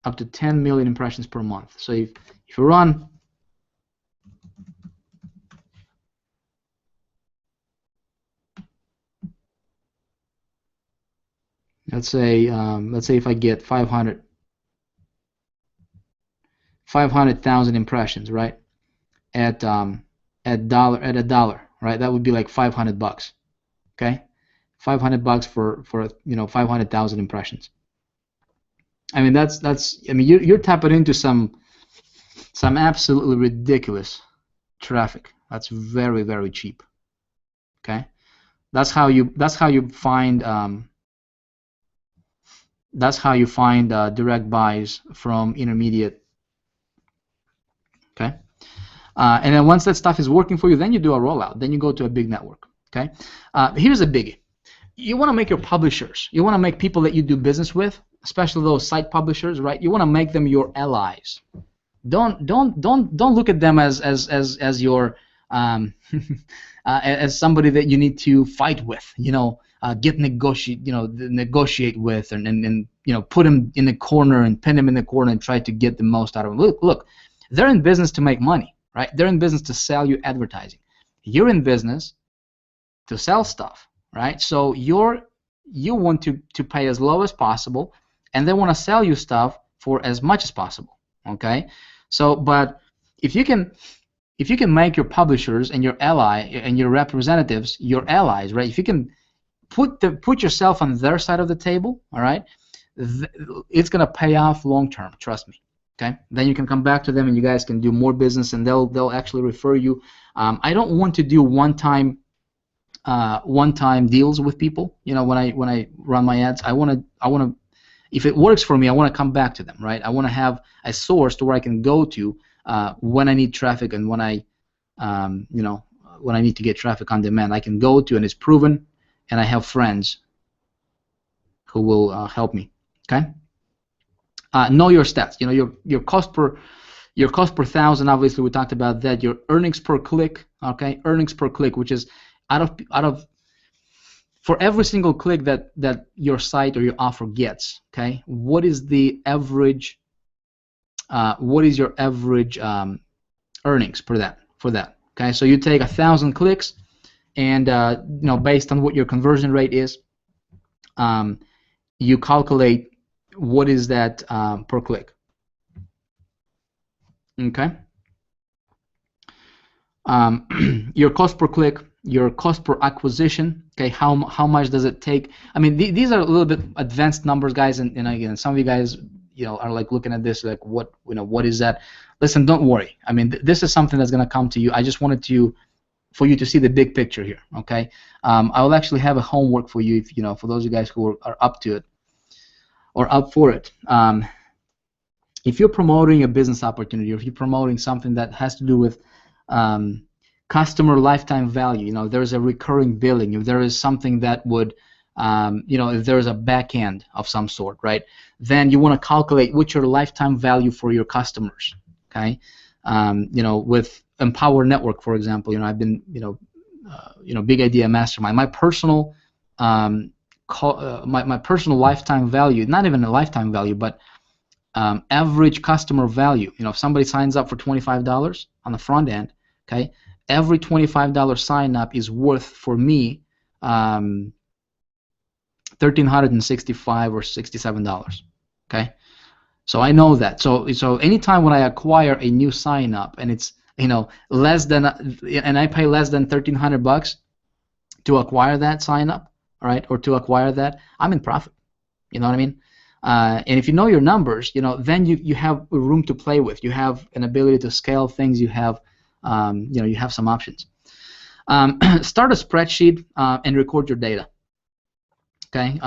up to 10 million impressions per month. So if you run, let's say if I get 500,000 impressions, right? At a dollar, right? That would be like $500. Okay, $500 for 500,000 impressions. I mean I mean you're tapping into some absolutely ridiculous traffic. That's very, very cheap. Okay, that's how you find direct buys from intermediate. Okay. And then once that stuff is working for you, then you do a rollout. Then you go to a big network. Okay. Here's a biggie. You want to make your publishers. You want to make people that you do business with, especially those site publishers, right? You want to make them your allies. Don't look at them as your as somebody that you need to fight with. Negotiate with, and put them in the corner and pin them in the corner and try to get the most out of them. Look, they're in business to make money. Right? They're in business to sell you advertising. You're in business to sell stuff, right? So you want to pay as low as possible, and they want to sell you stuff for as much as possible. Okay? So, but if you can make your publishers and your ally and your representatives your allies, right? If you can put yourself on their side of the table, all right, it's gonna pay off long term. Trust me. Okay, then you can come back to them and you guys can do more business, and they'll actually refer you. I don't want to do one-time deals with people. When I run my ads, I want to if it works for me, I want to come back to them, right? I want to have a source to where I can go to when I need traffic and when I when I need to get traffic on demand. I can go to, and it's proven, and I have friends who will help me. Okay. Know your stats. Your cost per thousand. Obviously, we talked about that. Your earnings per click. Okay, earnings per click, which is out of for every single click that your site or your offer gets. Okay, what is the average? What is your average earnings for that? Okay, so you take 1,000 clicks, and based on what your conversion rate is, you calculate what is that per click. Okay. Your cost per click, your cost per acquisition. Okay, how much does it take? I mean, these are a little bit advanced numbers, guys, and again, some of you guys are like looking at this like, what is that? Listen, don't worry. I mean, this is something that's gonna come to you. I just wanted for you to see the big picture here. Okay. I will actually have a homework for you, if for those of you guys who are up to it or up for it. If you're promoting a business opportunity, or if you're promoting something that has to do with customer lifetime value, there's a recurring billing, if there is something that would, if there is a back end of some sort, right, then you want to calculate what's your lifetime value for your customers. Okay. With Empower Network, for example, I've been, Big Idea Mastermind. My personal my personal lifetime value, not even a lifetime value, but average customer value. If somebody signs up for $25 on the front end, okay, every $25 sign up is worth for me $1,365 or $67. Okay, so I know that. So anytime when I acquire a new sign up and it's less than, and I pay less than $1,300 to acquire that sign up, all right, or to acquire that, I'm in profit. You know what I mean? And if you know your numbers, then you have room to play with. You have an ability to scale things. You have you have some options. Start a spreadsheet and record your data. Okay,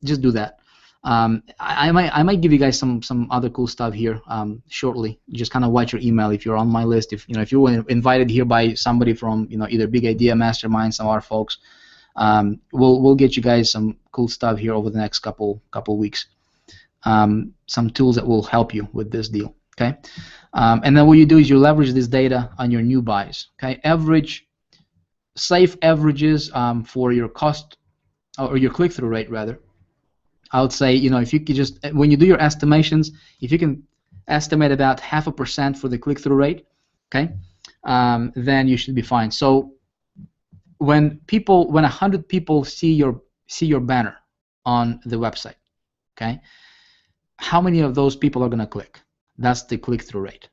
just do that. I might give you guys some other cool stuff here shortly. Just kind of watch your email if you're on my list. If you were invited here by somebody from either Big Idea Mastermind, some of our folks, we'll get you guys some cool stuff here over the next couple weeks. Some tools that will help you with this deal. Okay, and then what you do is you leverage this data on your new buys. Okay, safe averages for your cost or your click-through rate rather. I would say, if you could just, when you do your estimations, if you can estimate about 0.5% for the click-through rate, okay, then you should be fine. So when 100 people see your banner on the website, okay, how many of those people are going to click? That's the click-through rate.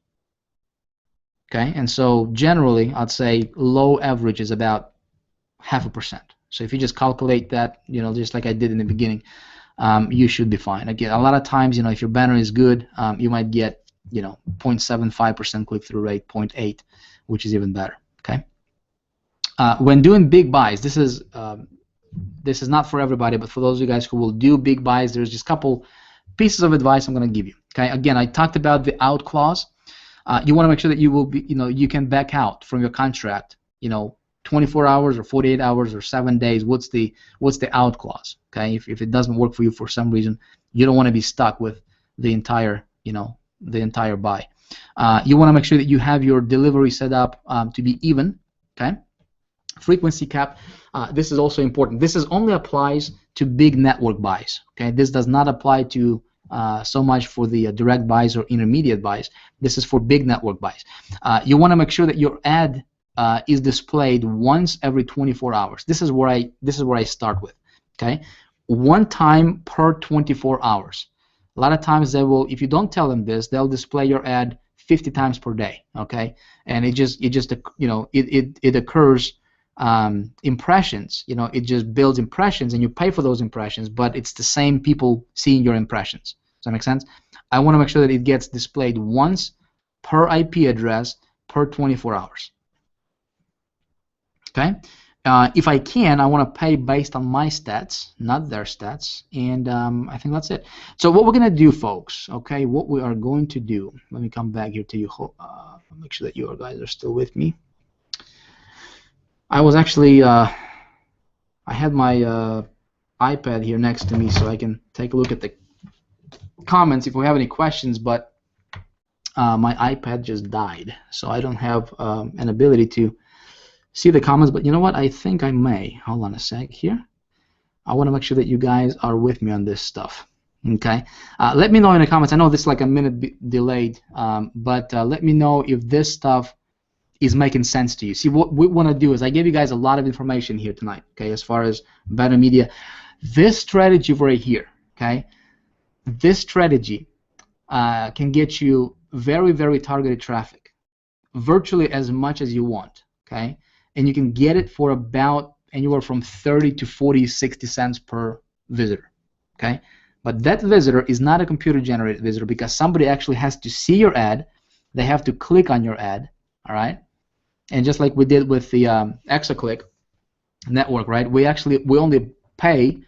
Okay, and so generally, I'd say low average is about 0.5%. So if you just calculate that, just like I did in the beginning, you should be fine. Again, a lot of times, if your banner is good, you might get, 0.75% click-through rate, 0.8, which is even better. Okay. When doing big buys, this is not for everybody, but for those of you guys who will do big buys, there's just a couple pieces of advice I'm going to give you. Okay. Again, I talked about the out clause. You want to make sure that you will be, you can back out from your contract. 24 hours or 48 hours or 7 days. What's the out clause? Okay, if it doesn't work for you for some reason, you don't want to be stuck with the entire buy. You want to make sure that you have your delivery set up to be even. Okay, frequency cap. This is also important. This only applies to big network buys. Okay, this does not apply to so much for the direct buys or intermediate buys. This is for big network buys. You want to make sure that your ad is displayed once every 24 hours. This is where I start with. Okay, one time per 24 hours. A lot of times they will, if you don't tell them this, they'll display your ad 50 times per day. Okay, and it occurs impressions. It just builds impressions, and you pay for those impressions, but it's the same people seeing your impressions. Does that make sense? I want to make sure that it gets displayed once per IP address per 24 hours. Okay, if I can, I want to pay based on my stats, not their stats, and I think that's it. So what we're going to do, folks, okay, what we are going to do, let me come back here to you, make sure that you guys are still with me. I was actually, I had my iPad here next to me so I can take a look at the comments if we have any questions, but my iPad just died, so I don't have an ability to see the comments, but you know what? I think I may. Hold on a sec here. I want to make sure that you guys are with me on this stuff. Okay. Let me know in the comments. I know this is like a minute delayed, but let me know if this stuff is making sense to you. See, what we want to do is I gave you guys a lot of information here tonight. Okay, as far as better media, this strategy right here. Okay, this strategy can get you very, very targeted traffic, virtually as much as you want. Okay. And you can get it for about anywhere from 30 to 40, 60 cents per visitor. Okay, but that visitor is not a computer-generated visitor because somebody actually has to see your ad. They have to click on your ad. All right, and just like we did with the Exoclick network, right? We only pay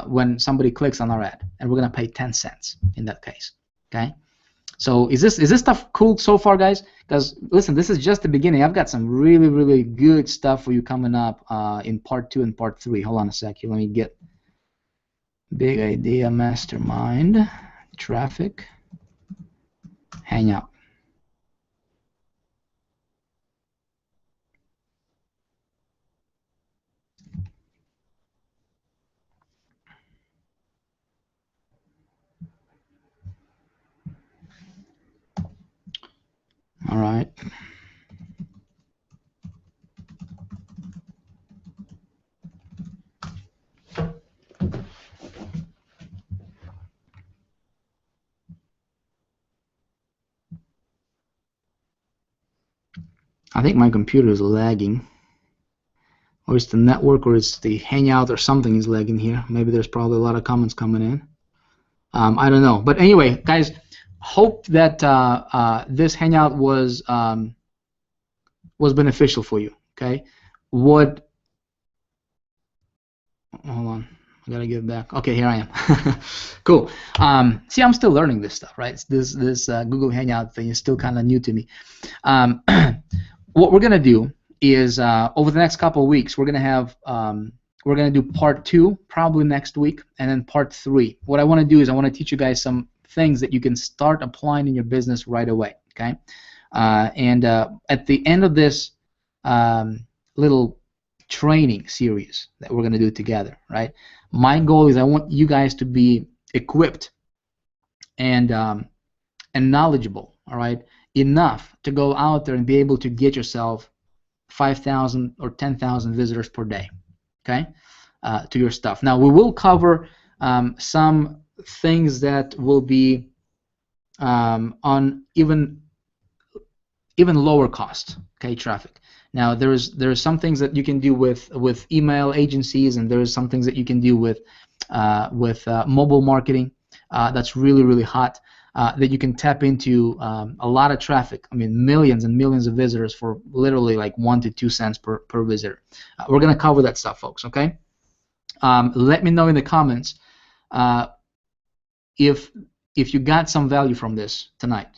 when somebody clicks on our ad, and we're gonna pay 10 cents in that case. Okay. So is this stuff cool so far, guys? Because listen, this is just the beginning. I've got some really, really good stuff for you coming up in part 2 and part 3. Hold on a sec here. Let me get Big Idea Mastermind traffic Hangout. All right. I think my computer is lagging, or it's the network, or it's the Hangout, or something is lagging here. Maybe there's probably a lot of comments coming in. I don't know, but anyway, guys, hope that this Hangout was was beneficial for you. Okay, what? Hold on, I gotta get it back. Okay, here I am. Cool. See, I'm still learning this stuff, right? This Google Hangout thing is still kind of new to me. What we're gonna do is over the next couple of weeks, we're gonna do part 2 probably next week, and then part 3. What I want to do is I want to teach you guys some things that you can start applying in your business right away. Okay, and at the end of this little training series that we're gonna do together, right? My goal is I want you guys to be equipped and knowledgeable, all right, enough to go out there and be able to get yourself 5,000 or 10,000 visitors per day, okay, to your stuff. Now we will cover some things that will be on even lower cost, okay, traffic. Now there's some things that you can do with email agencies, and there's some things that you can do with mobile marketing that's really hot, that you can tap into a lot of traffic. I mean, millions and millions of visitors for literally like 1 to 2 cents per visitor. We're gonna cover that stuff, folks. Okay. Let me know in the comments if you got some value from this tonight.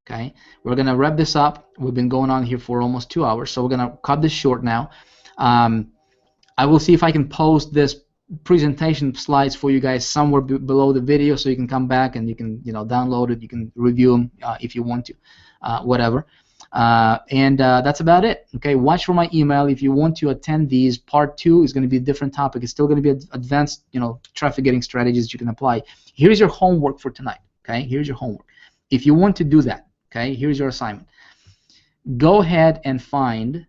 Okay, we're gonna wrap this up. We've been going on here for almost 2 hours, so we're gonna cut this short now. I will see if I can post this presentation slides for you guys somewhere below the video, so you can come back and you can download it. You can review them if you want to, whatever. And that's about it. Okay, watch for my email if you want to attend these. Part 2 is going to be a different topic. It's still going to be advanced, traffic getting strategies you can apply. Here's your homework for tonight. Okay, here's your homework. If you want to do that, okay, here's your assignment. Go ahead and find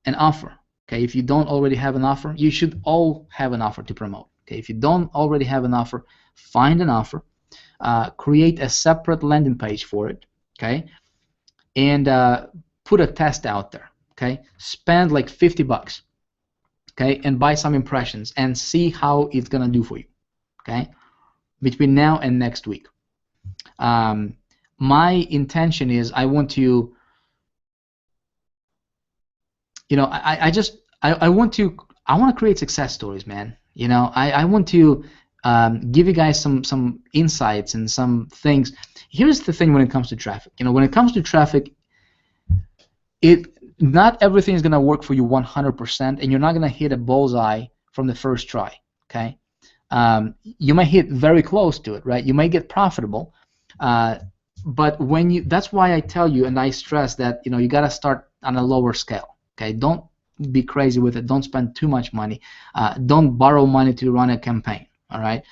an offer. Okay, if you don't already have an offer, you should all have an offer to promote. Okay, if you don't already have an offer, find an offer, create a separate landing page for it. Okay, and put a test out there. Okay, spend like $50. Okay, and buy some impressions and see how it's gonna do for you. Okay, between now and next week. My intention is I want to, I want to create success stories, man. I want to give you guys some insights and some things. Here's the thing when it comes to traffic. When it comes to traffic, not everything is gonna work for you 100%, and you're not gonna hit a bullseye from the first try. Okay, you might hit very close to it, right? You might get profitable. But that's why I tell you and I stress that you gotta start on a lower scale. Okay, don't be crazy with it. Don't spend too much money. Don't borrow money to run a campaign. All right,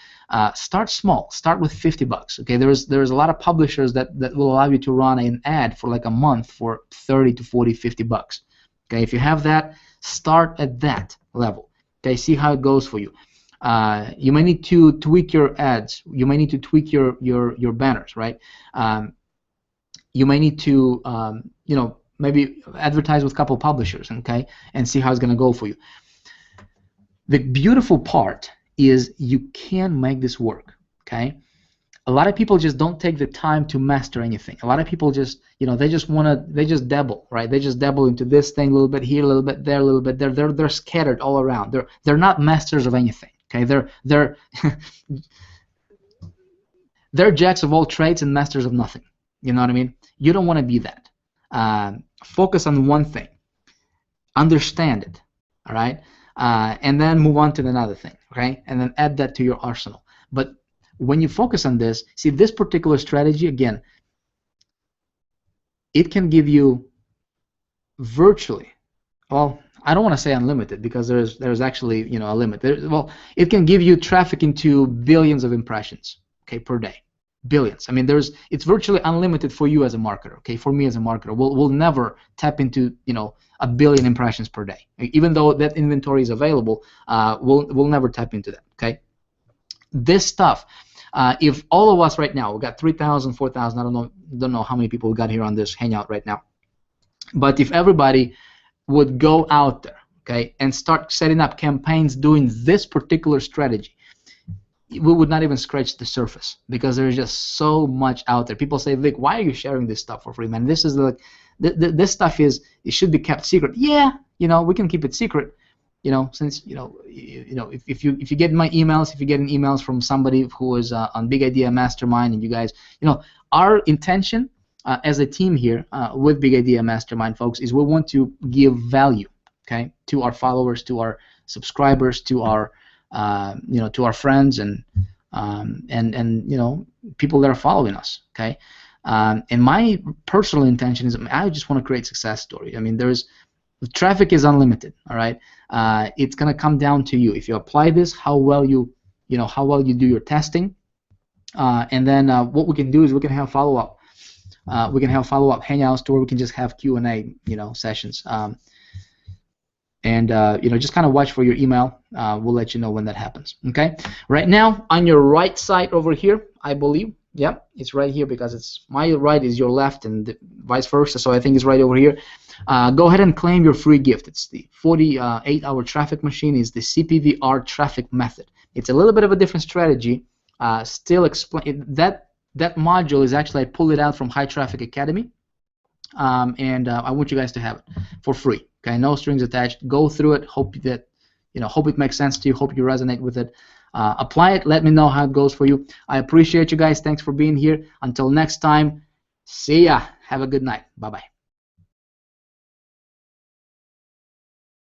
start small. Start with $50. Okay, there's a lot of publishers that will allow you to run an ad for like a month for 30 to 40, $50. Okay, if you have that, start at that level. Okay, see how it goes for you. You may need to tweak your ads. You may need to tweak your banners, right? You may need to, maybe advertise with a couple publishers, okay, and see how it's going to go for you. The beautiful part is you can make this work, okay? A lot of people just don't take the time to master anything. A lot of people just, they just dabble, right? They just dabble into this thing a little bit here, a little bit there, a little bit there. They're scattered all around. They're not masters of anything. Okay, they're they're jacks of all trades and masters of nothing. You know what I mean? You don't want to be that. Focus on one thing, understand it, all right, and then move on to another thing, okay, and then add that to your arsenal. But when you focus on this, see this particular strategy again, it can give you virtually, well, I don't want to say unlimited because there's actually a limit. It can give you traffic into billions of impressions, okay, per day, billions. I mean, it's virtually unlimited for you as a marketer, okay. For me as a marketer, we'll never tap into 1 billion impressions per day, even though that inventory is available. We'll never tap into that, okay. This stuff, if all of us right now, we got 3,000, 4,000, I don't know how many people we got here on this hangout right now, but if everybody would go out there, okay, and start setting up campaigns doing this particular strategy, we would not even scratch the surface because there's just so much out there. People say, Vic, why are you sharing this stuff for free, man? This is this stuff it should be kept secret. Yeah, we can keep it secret. Since if you get my emails, if you're getting emails from somebody who is on Big Idea Mastermind, and you guys, our intention as a team here with Big Idea Mastermind, folks, is we want to give value, okay, to our followers, to our subscribers, to our to our friends and people that are following us, okay. And my personal intention is I just want to create success story. I mean, traffic is unlimited, all right. It's gonna come down to you. If you apply this, how well you do your testing, and then what we can do is we can have follow-up. We can have follow-up hangouts to where we can just have Q&A, sessions. And just kind of watch for your email. We'll let you know when that happens. Okay. Right now, on your right side over here, I believe. Yep, it's right here because it's my right is your left and vice versa. So I think it's right over here. Go ahead and claim your free gift. It's the 48-hour traffic machine. Is the CPVR traffic method. It's a little bit of a different strategy. Still explain that module is actually I pulled it out from High Traffic Academy, and I want you guys to have it for free. Okay, no strings attached. Go through it. Hope it makes sense to you. Hope you resonate with it. Apply it. Let me know how it goes for you. I appreciate you guys. Thanks for being here. Until next time, see ya. Have a good night. Bye bye.